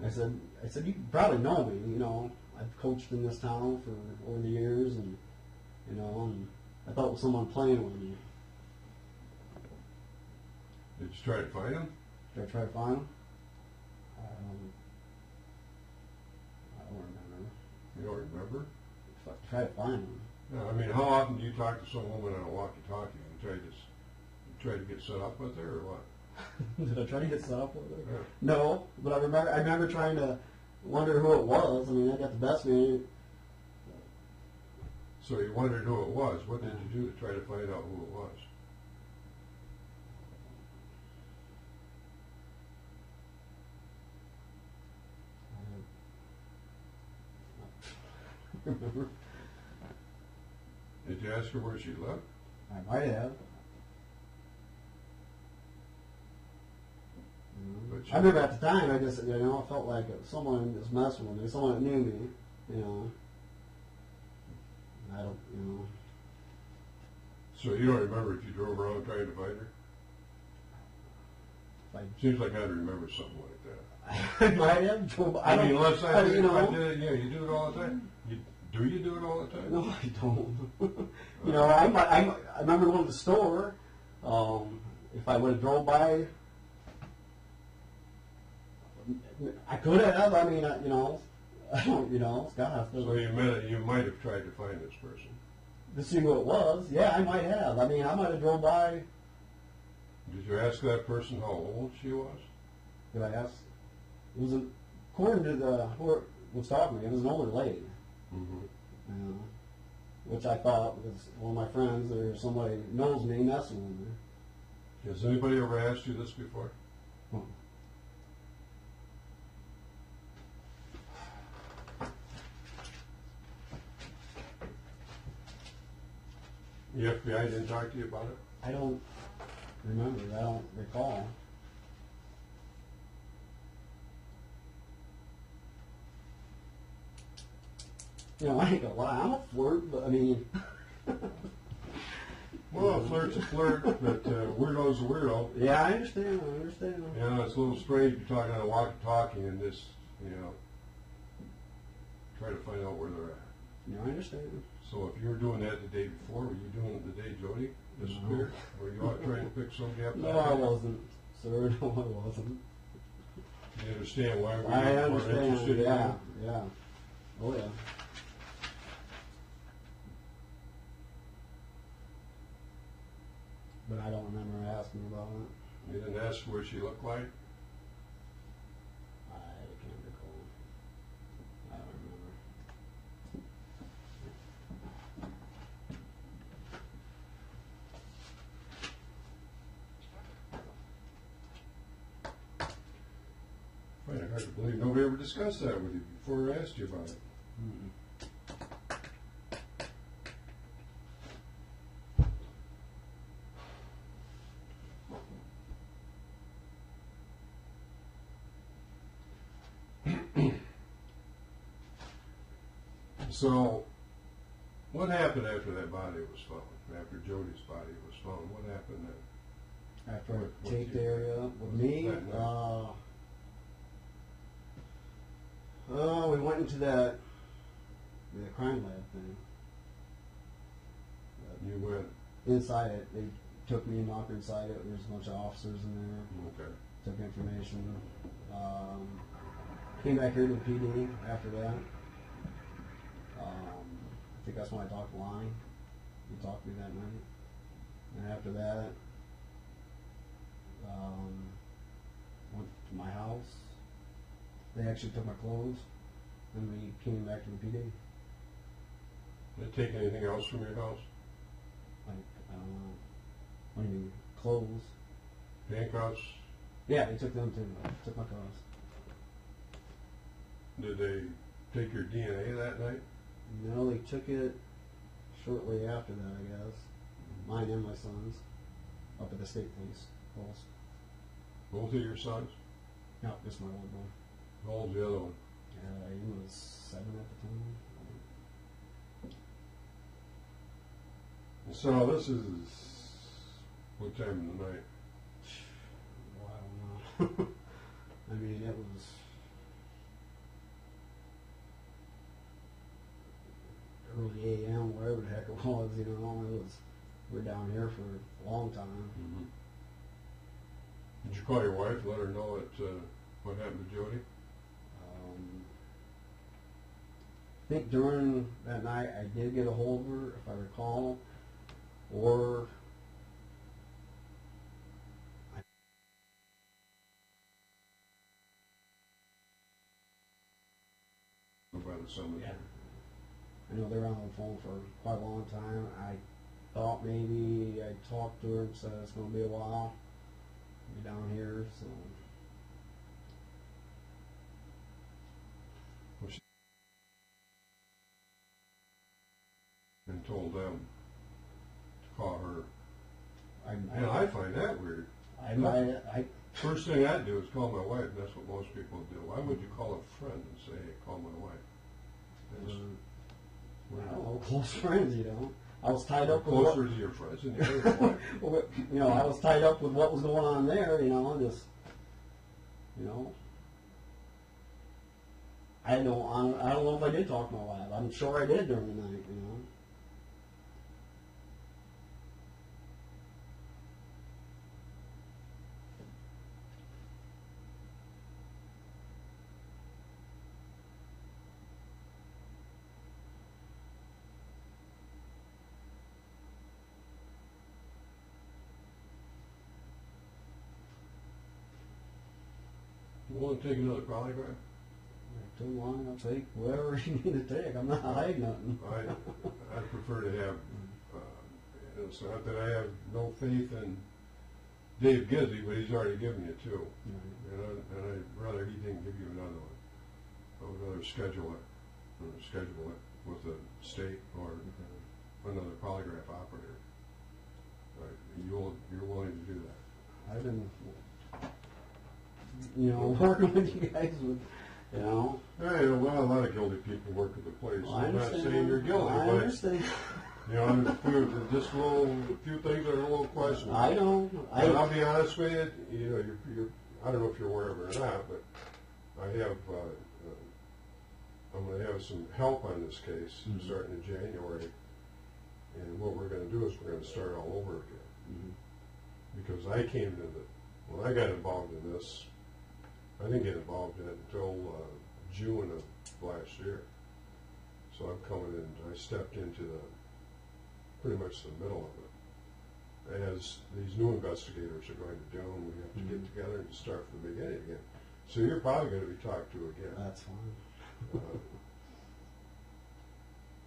I said, you probably know me, you know. I've coached in this town for over the years, and you know, and I thought it was someone playing with me. Did you try to find him? Did I try to find him? I don't remember. You don't remember? If I tried to find him. No, I mean, how often do you talk to some woman on a walkie-talkie? You try to get set up with her, or what? Did I try to get set up with her? Yeah. No, but I remember trying to wonder who it was. I mean, I got the best man. So you wondered who it was. What did you do to try to find out who it was? Remember? Did you ask her where she lived? I might have. But I remember at the time, I just, you know, I felt like someone was messing with me, someone that knew me, you know. I don't, you know. So you don't remember if you drove around trying to find her? Seems like I'd remember something like that. I might have drove. I mean, unless I did it, yeah, you do it all the time. Do you do it all the time? No, I don't. You know, I remember going to the store. If I would have drove by I could have. I mean, you know, I don't. You know, God. So you might have tried to find this person. To see who it was. Yeah, I might have. I mean, I might have drove by. Did you ask that person how old she was? Did I ask? It was according to who was talking to me. It was an older lady. Mm-hmm. You know, which I thought was one of my friends or somebody knows me messing with me. Has anybody ever asked you this before? Hmm. The FBI didn't talk to you about it? I don't remember. I don't recall. You know, I ain't gonna lie. I'm a flirt, but I mean. Well, a flirt's a flirt, but weirdo's a weirdo. Yeah, I understand. I understand. You know, it's a little strange you're talking on a walkie-talkie and just, you know, try to find out where they're at. Yeah, I understand. So if you were doing that the day before, were you doing it the day Jodi disappeared? No. Were you out trying to pick somebody up? No, I wasn't, sir. No, I wasn't. You understand why we I weren't understand. interested Yeah, in you? yeah. Oh, yeah. But I don't remember asking about it. You didn't ask what she looked like? I can't recall. I don't remember. I find it hard to believe nobody ever discussed that with you before I asked you about it. Mm-mm. So, what happened after that body was found? After Jodi's body was found, what happened then? After I taped the area with me, we went into the crime lab thing. You went? Inside it. They took me and knocked inside it. There's a bunch of officers in there. Okay. Took information. Came back here to the PD after that. I think that's when I talked to Lonnie. He talked to me that night. And after that, went to my house. They actually took my clothes, and we came back to the PD. Did they take anything else from your house? Like, what do you mean, clothes? Handcuffs? Yeah, they took them too. Took my clothes. Did they take your DNA that night? No, they took it shortly after that, I guess. Mine and my son's, up at the state police post. Both of your sons? No, just my older boy. How old's the other one? He was 7 at the time. So this is what time of the night? Well, I don't know. I mean, it was early a.m., whatever the heck it was, you know. We're down here for a long time. Mm-hmm. Did you call your wife, let her know what happened to Jodi? I think during that night I did get a hold of her, if I recall, or by the cemetery. yeah. I know they were on the phone for quite a long time. I thought maybe I talked to her and said it's going to be a while. Be down here, so. And told them to call her. I find that weird. First thing I'd do is call my wife. That's what most people do. Why would you call a friend and say, hey, call my wife? We're not close friends, you know. I was tied up with closer to your friends than your wife. You know, I was tied up with what was going on there, you know, just, you know. I don't know if I did talk to my wife. I'm sure I did during the night, you know. willing to take another polygraph? Too long, I'll take whatever you need to take. I'm not hiding nothing. I prefer to have, it's not that I have no faith in Dave Gizzy, but he's already given you two. And I'd rather he didn't give you another one. I would rather schedule it with the state or another polygraph operator. You're willing to do that? I've been, working with you guys with, Yeah, a lot of guilty people work at the place. Well, I'm not saying you're guilty, I but understand. Just a few things are a little questionable. I don't. And I'll be honest with you. You're I don't know if you're aware of it or not, but I have. I'm going to have some help on this case starting in January, and what we're going to do is we're going to start all over again. Because I came to when I got involved in this, I didn't get involved in it until June of last year. So I'm coming in. I stepped into pretty much the middle of it, as these new investigators are going to do, and we have to get together and start from the beginning again. So you're probably going to be talked to again. That's fine.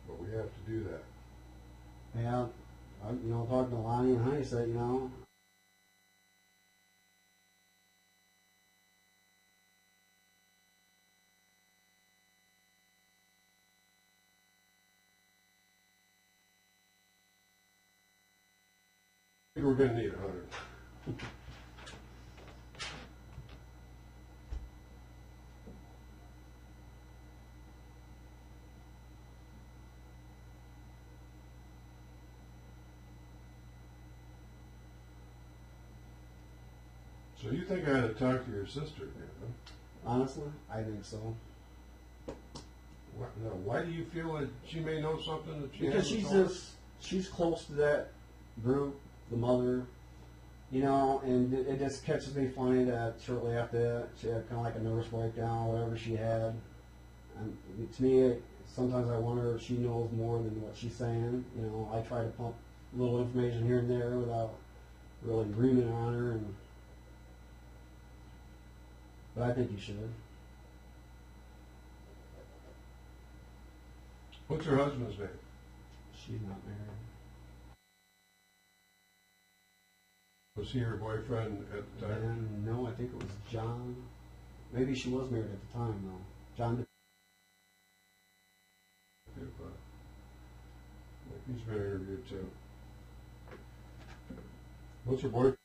But we have to do that. Yeah, talking to Lonnie and Honey said, I think we're going to need 100. So you think I ought to talk to your sister again, huh? Honestly, I think so. Now, why do you feel that she may know something that she Because hasn't told? she's close to that group, the mother, and it just catches me funny that shortly after that she had kind of like a nervous breakdown or whatever she had. And to me, sometimes I wonder if she knows more than what she's saying. I try to pump a little information here and there without really agreement on her, but I think you should. What's her husband's name? She's not married. Was he her boyfriend at the time? And no, I think it was John. Maybe she was married at the time, though. John. He's been interviewed too. What's her boyfriend?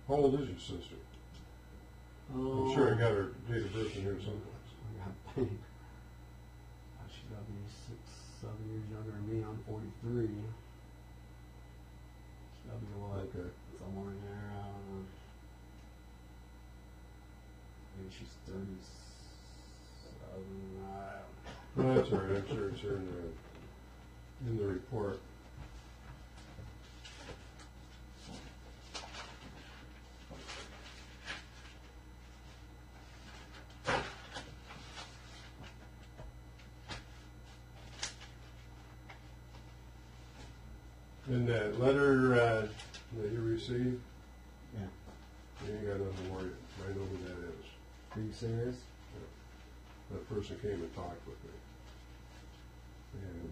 How old is your sister? I'm sure I got her date of birth in here someplace. She's got to be 6, 7 years younger than me. I'm 43. She's got to be what? Okay. Somewhere in there. I don't know. Maybe she's 37. No, that's all right. I'm sure it's here in the report. And that letter that you received, Yeah. you ain't got nothing to worry about. I know who that is. Are you serious? Yeah. That person came and talked with me. And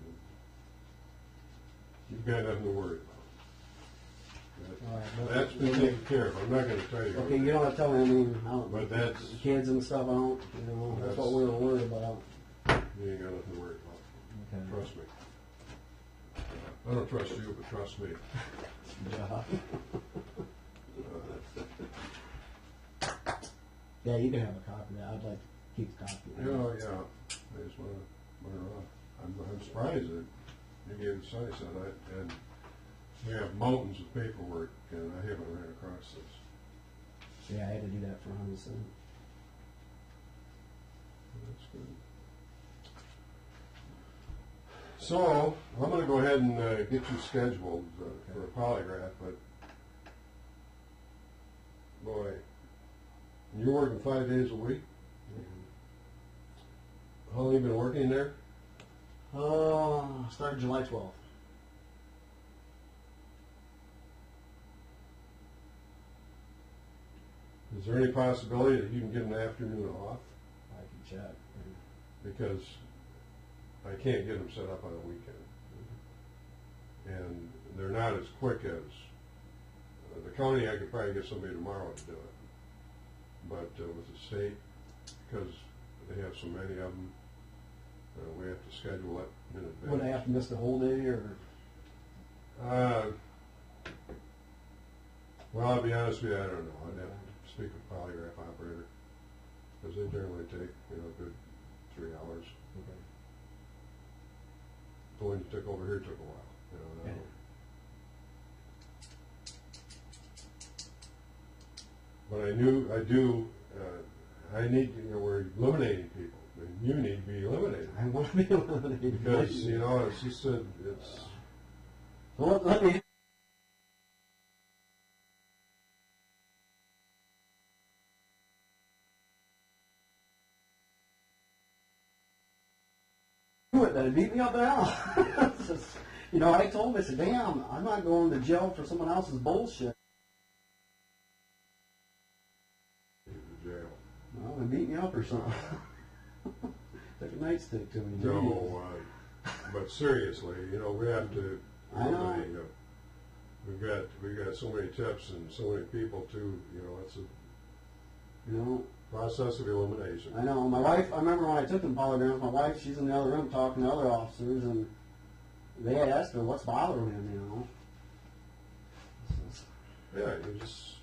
you've got nothing to worry about. All right, That's been taken care of. I'm not going to tell you. Okay, you don't have to tell me. I don't. But that's... Kids and stuff, I don't. That's what we were worried about. You ain't got nothing to worry about. Okay. Trust me. I don't trust you, but trust me. Yeah. Yeah, you can have a copy of that. I'd like to keep the copy. Yeah. I just want to I'm surprised that you gave the size on it. And we have mountains of paperwork, and I haven't ran across this. Yeah, I had to do that for 100 cents. That's good. So, I'm going to go ahead and get you scheduled for a polygraph, but boy, you're working 5 days a week? How long have you been working there? Started July 12th. Is there any possibility that you can get an afternoon off? I can check. Because I can't get them set up on a weekend. And they're not as quick as the county. I could probably get somebody tomorrow to do it. But with the state, because they have so many of them, we have to schedule it in advance. Would I have to miss the whole day, or? Well, I'll be honest with you, I don't know. I'd have to speak with a polygraph operator, because they generally take, a good 3 hours. Okay. The one you took over here took a while. Yeah. But I need, we're eliminating people. And you need to be eliminated. I want to be eliminated. Because, it's just it's... Well, let me... That it beat me up and out. I told him, I said, damn, I'm not going to jail for someone else's bullshit. Jail. Well, they beat me up or something. Took a nightstick to me. No, but seriously, we have to. I know. We've got so many tips and so many people too. It's a process of elimination. I know. My wife. I remember when I took the polygrams. My wife, she's in the other room talking to other officers, and they had asked her what's bothering him. Yeah, there's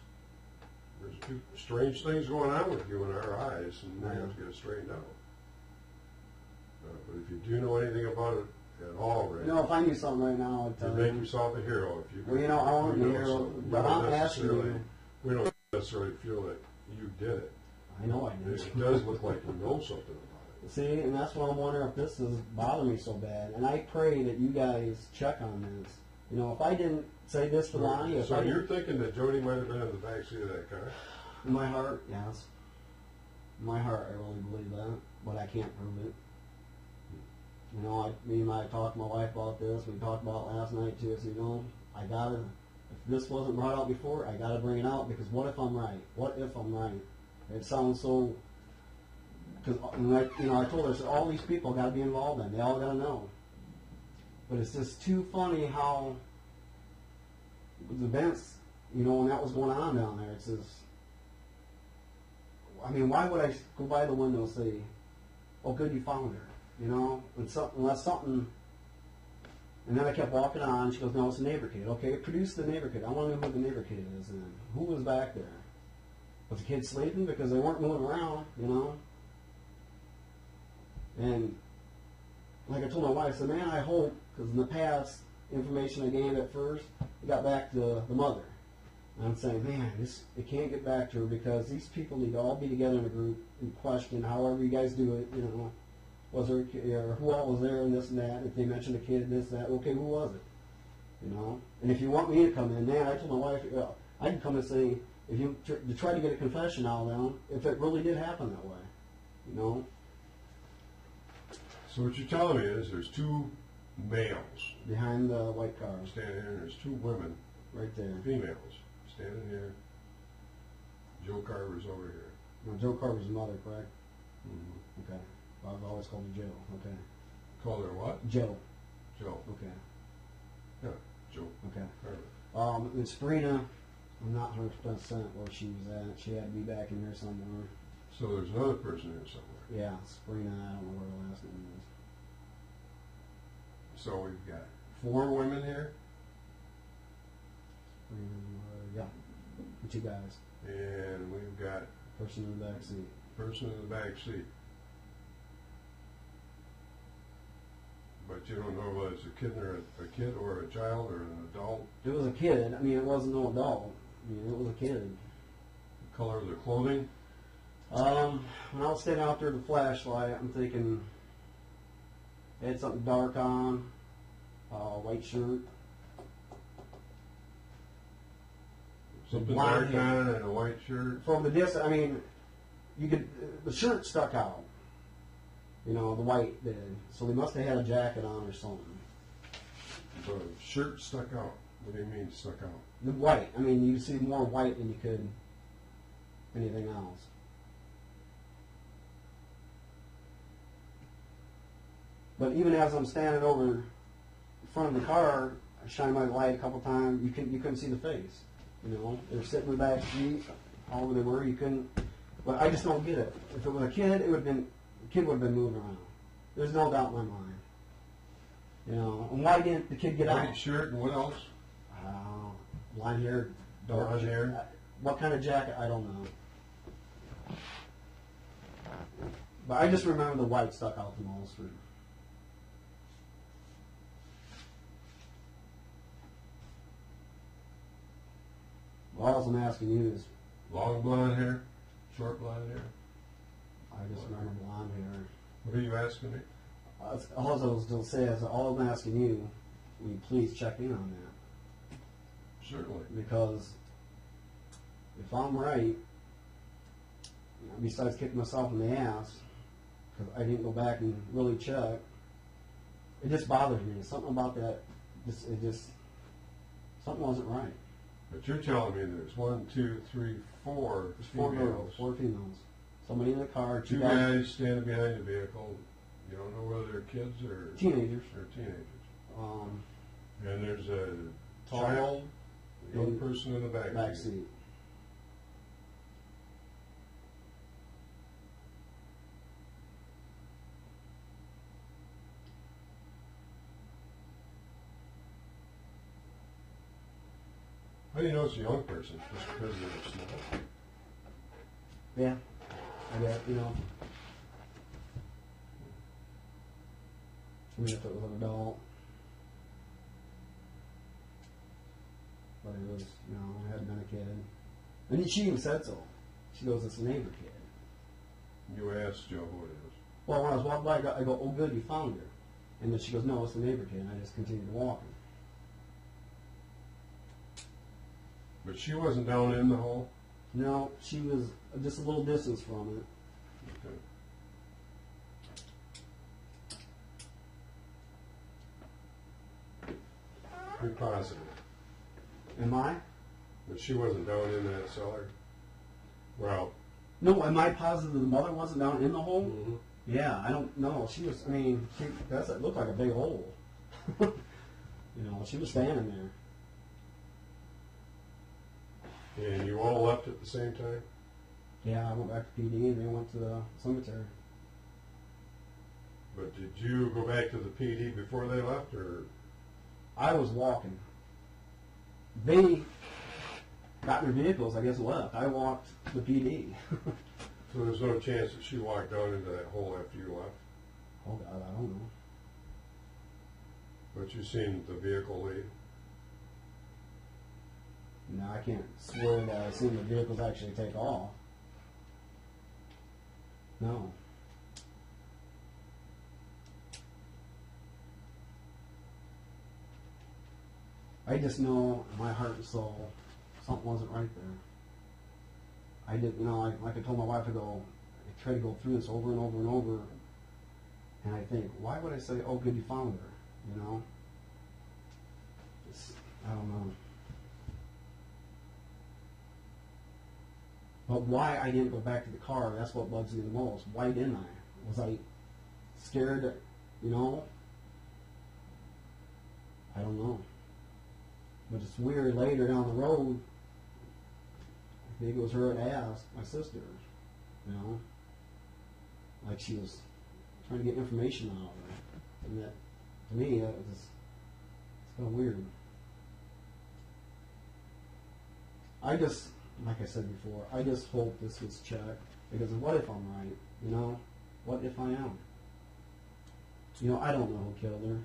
a few strange things going on with you in our eyes, and we have to get it straightened out. But if you do know anything about it at all, Ray, if I knew something right now, I'd tell you make yourself a hero. If you, I want to be a hero, but I'm asking you. We don't necessarily feel that you did it. I know I did. It does look like you know something about it. See, and that's what I'm wondering if this is bothering me so bad. And I pray that you guys check on this. If I didn't say this to Lonnie, so you're thinking that Jodi might have been in the back seat of that car? In my heart, yes. In my heart, I really believe that, but I can't prove it. Me and I talked to my wife about this. We talked about it last night too. So I gotta. If this wasn't brought out before, I gotta bring it out because what if I'm right? What if I'm right? It sounds so. Because I told her, I said, all these people got to be involved in. They all got to know. But it's just too funny how the events, when that was going on down there. It's just. Why would I go by the window and say, "Oh, good, you found her," unless something. And then I kept walking on. She goes, "No, it's a neighbor kid." Okay, produce the neighbor kid. I want to know who the neighbor kid is. And who was back there? Was the kid sleeping because they weren't moving around? And like I told my wife, I said, man, I hope, because in the past, information I gained at first, it got back to the mother. And I'm saying, man, it can't get back to her because these people need to all be together in a group and question however you guys do it, was there a kid, or who all was there and this and that. If they mentioned a kid and this and that, okay, who was it? And if you want me to come in, man, I told my wife, I can come and say, if you try to get a confession out of them, if it really did happen that way, So what you're telling me is there's two males behind the white car, standing here, and there's two women, right there, females, standing here. Joe Carver's over here. Now, Joe Carver's mother, correct? Mm-hmm. Okay. Well, I've always called her Joe. Okay. Call her what? Joe. Joe. Okay. Yeah, Joe. Okay. Carver. And Sabrina, I'm not 100% where she was at. She had to be back in here somewhere. So there's another person here somewhere. Yeah, Sabrina, I don't know where the last name is. So we've got 4 women here? Yeah, the 2 guys. And we've got person in the back seat. Person in the back seat. But you don't know whether it's a kid or a child or an adult. It was a kid. It wasn't no adult. It was a kid. The color of their clothing? When I was standing out there with the flashlight, I'm thinking they had something dark on, white shirt. Something dark on and a white shirt? From the distance, the shirt stuck out. The white did. So they must have had a jacket on or something. The shirt stuck out. What do you mean stuck out? The white. You see more white than you could. anything else. But even as I'm standing over in front of the car, I shine my light a couple times. You couldn't see the face. You know, they're sitting in the back seat, however they were. You couldn't. But I just don't get it. If it was a kid, the kid would have been moving around. There's no doubt in my mind. You know, and why didn't the kid get out? White shirt and what else? Blonde hair, dark Blonde hair. What kind of jacket? I don't know. But I just remember the white stuck out the most. All I'm asking you is, Long blonde hair? Short blonde hair? I just remember blonde hair. What are you asking me? All I was going to say is, all I'm asking you, will you please check in on that? Certainly. Because if I'm right, besides kicking myself in the ass, because I didn't go back and really check, it just bothers me. Something about that, something wasn't right. But you're telling me there's 1, 2, 3, 4 There's 4 females. girls, 4 females. Somebody in the car, 2 guys, guys standing behind the vehicle. You don't know whether they're kids or teenagers. And there's a Child, young person in the back seat. How do you know it's a young person? Just because they're small? Yeah, I guess, you know. I mean, if it was an adult. But it was, you know, it hadn't been a kid. And she even said so. She goes, it's a neighbor kid. You asked Joe who it is. Well, when I was walking by, I go, oh good, you found her. And then she goes, no, it's the neighbor kid. And I just continued walking. But she wasn't down in the hole? No, she was just a little distance from it. Okay. You're positive. Am I? But she wasn't down in that cellar? Well... No, am I positive the mother wasn't down in the hole? Mm-hmm. Yeah, I don't know. She was, I mean, it looked like a big hole. You know, she was standing there. And you all left at the same time? Yeah, I went back to PD and they went to the cemetery. But did you go back to the PD before they left, or...? I was walking. They got in their vehicles, I guess, left. I walked to the PD. So there's no chance that she walked down into that hole after you left? Oh, God, I don't know. But you seen the vehicle leave? No, I can't swear that I've seen the vehicles actually take off. No. I just know in my heart and soul something wasn't right there. I didn't, you know, like I told my wife, I try to go through this over and over and over, and I think, why would I say, oh, good, you found her, you know? Just, I don't know. But why I didn't go back to the car, that's what bugs me the most. Why didn't I? Was I scared that, you know? I don't know. But it's weird, later down the road, I think it was her that asked my sister, you know? Like she was trying to get information out of her. And that, to me, it's kind of weird. I just, like I said before, I just hope this gets checked, because what if I'm right, you know? What if I am? You know, I don't know who killed her.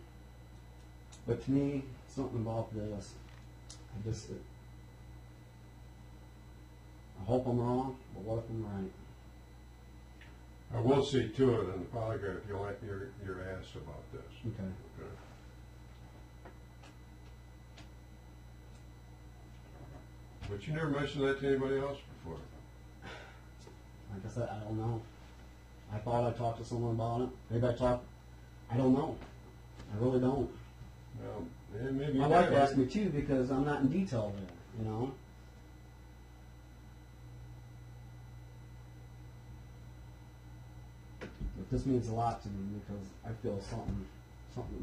But to me, something about this, I hope I'm wrong, but what if I'm right? I will see to it in the polygraph you'll let you're asked about this. Okay. Okay. But you never mentioned that to anybody else before? Like I said, I don't know. I thought I talked to someone about it. Maybe I don't know. I really don't. Well, maybe My wife asked me too, because I'm not in detail there, you know. But this means a lot to me because I feel something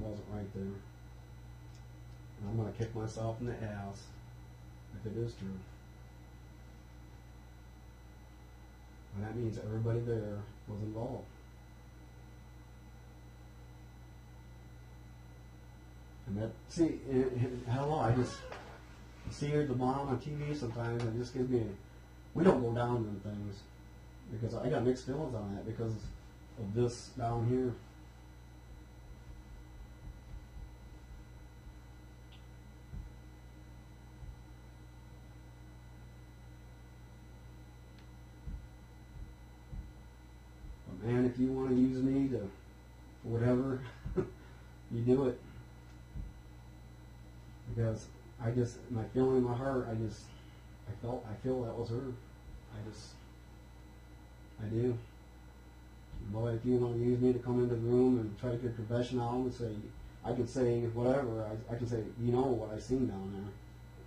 wasn't right there. And I'm going to kick myself in the ass if it is true. And that means everybody there was involved. And that, see, hello, I just see her at the bottom on TV sometimes, and it just gives me, we don't go down in things, because I got mixed feelings on that because of this down here. But man, if you want to use me for whatever, you do it. Because I just, my feeling in my heart, I feel that was her. I do. Boy, if you want to use me to come into the room and try to get a confession out and say, I can say whatever, I can say, you know what I seen down there.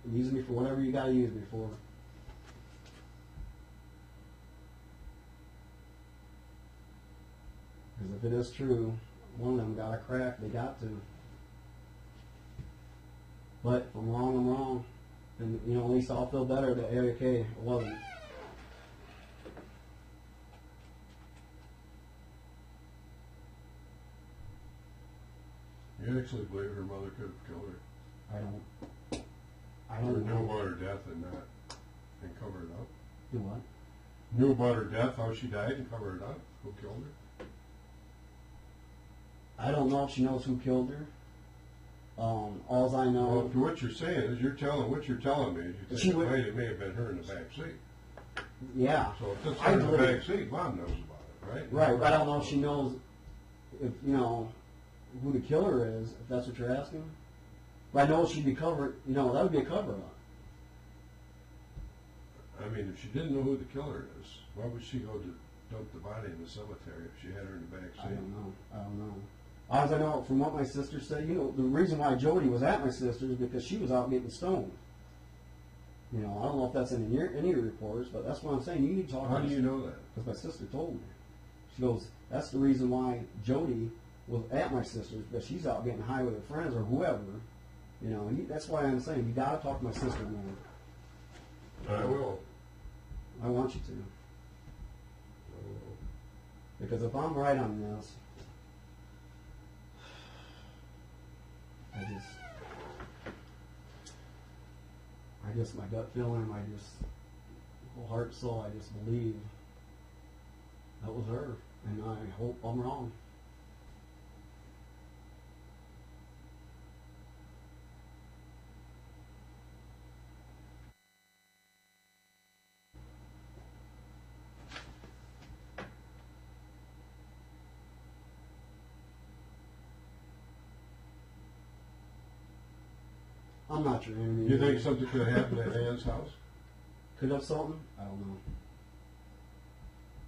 And use me for whatever you got to use me for. Because if it is true, one of them got a crack, they got to. But if I'm wrong, I'm wrong. And, you know, at least I'll feel better that, okay, it wasn't. You actually believe her mother could have killed her? I don't know. Knew about her death and cover it up? Do what? Knew about her death, how she died, and cover it up? Who killed her? I don't know if she knows who killed her. All I know. Well, what you're saying is what you're telling me is you think it may have been her in the back seat. Yeah. So if it's her in the back seat, Mom knows about it, right? Right, but I don't know if she knows if who the killer is, if that's what you're asking. But I know she'd be covered. That would be a cover up. I mean, if she didn't know who the killer is, why would she go to dump the body in the cemetery if she had her in the back seat? I don't know. As I know from what my sister said, the reason why Jodi was at my sister's is because she was out getting stoned. I don't know if that's in any reports, but that's what I'm saying. You need to talk to her. How do you know that? Because my sister told me. She goes, that's the reason why Jodi was at my sister's, because she's out getting high with her friends or whoever. That's why I'm saying you got to talk to my sister more. I will. I want you to. Because if I'm right on this, my gut feeling, whole heart and soul, I just believe that was her, and I hope I'm wrong. I'm not your enemy. You think something could have happened at Ann's house? Could have something? I don't know.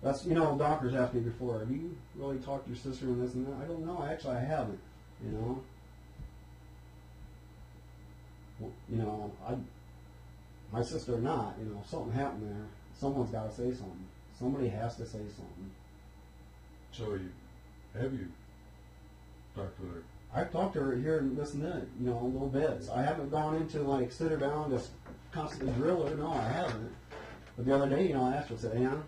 That's, doctors asked me before, have you really talked to your sister and this and that? I don't know. Actually, I haven't, my sister or not, if something happened there, someone's got to say something. Somebody has to say something. So have you talked to her? I've talked to her here and this and that, little bits. I haven't gone into, sit her down, just constantly drill her. No, I haven't. But the other day, I asked her, I said, Anna,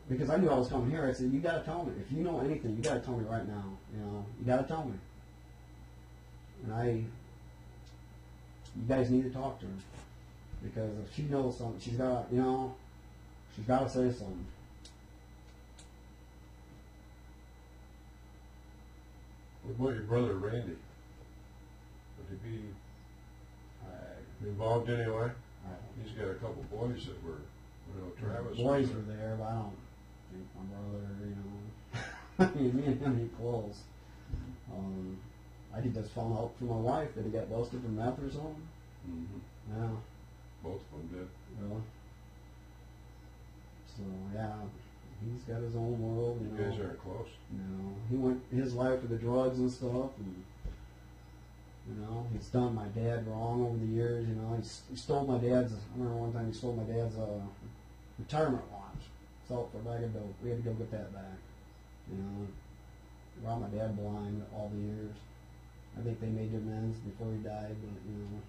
because I knew I was coming here, I said, you got to tell me. If you know anything, you got to tell me right now. You got to tell me. And you guys need to talk to her. Because if she knows something, she's got to say something. What about your brother, Randy? Would he be involved anyway? He's got a couple boys that were, Travis. Boys were there, but I don't think my brother, me and him ain't close. I just found out from my wife that he got busted for meth or something. Mm-hmm. Yeah. Both of them did. Really? So, yeah. He's got his own world, You guys aren't close. No, he went his life for the drugs and stuff, and he's done my dad wrong over the years. He stole my dad's. I remember one time he stole my dad's retirement watch. salt for a bag of dope. We had to go get that back. You know, robbed my dad blind all the years. I think they made amends before he died, but you know.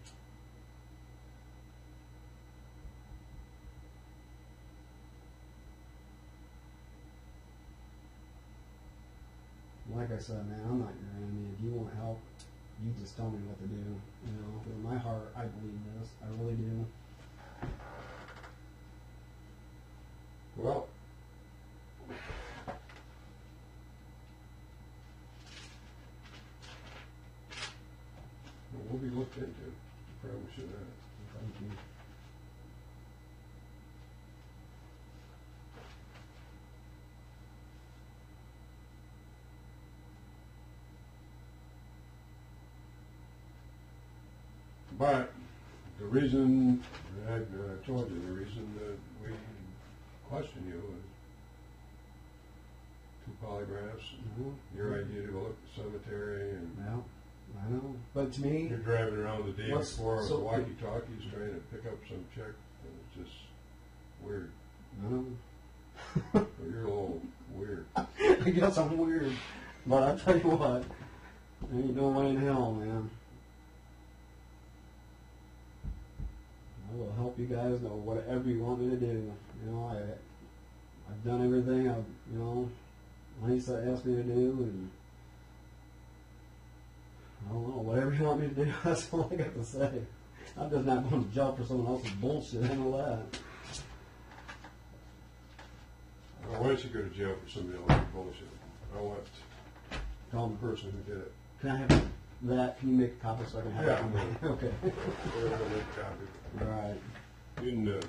Like I said, man, I'm not your enemy. If you want help, you just tell me what to do. You know, in my heart, I believe this. I really do. Well, will be looked into. Probably should have. Thank you. But the reason, I told you, the reason that we question you is 2 polygraphs, your idea to go look at the cemetery, and Yeah, I know. But to me, you're driving around the day What's- before with so- walkie-talkies trying to pick up some chick, and it's just weird. I know. Well, you're a little weird. I guess I'm weird. But I tell you what, there ain't no way in hell, man. I will help you guys know whatever you want me to do. You know, I've done everything I've, you know, Lisa asked me to do, and I don't know, whatever you want me to do, that's all I got to say. I'm just not going to jail for someone else's bullshit, I know that. Well, why don't you go to jail for somebody else's bullshit? I want Tell the them, person who did it. can I have that? Can you make a copy so I can have it? Yeah. Okay. We're going to make a copy. All right. You can do it.